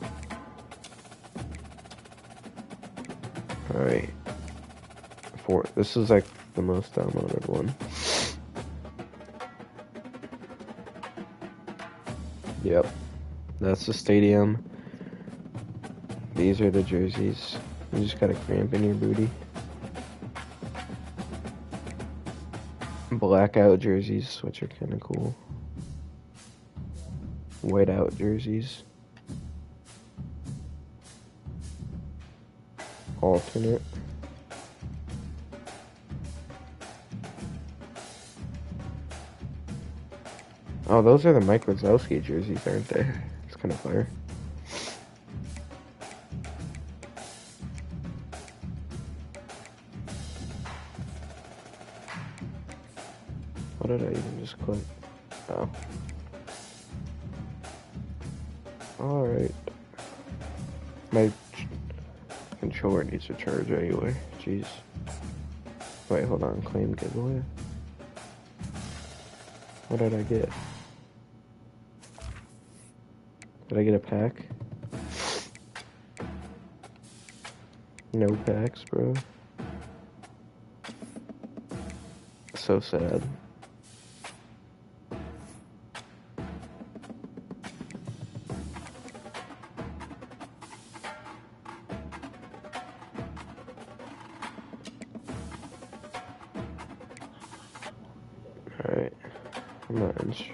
Alright. This is like the most downloaded one. Yep. That's the stadium. These are the jerseys. You just got a cramp in your booty. Blackout jerseys, which are kind of cool. Whiteout jerseys. Alternate. Oh, those are the Mike Wazowski jerseys, aren't they? It's kind of fire. What did I even just click? Oh. Alright. My controller needs to charge anyway. Jeez. Wait, hold on. Claim giveaway. What did I get? Did I get a pack? No packs, bro. So sad. Alright. I'm not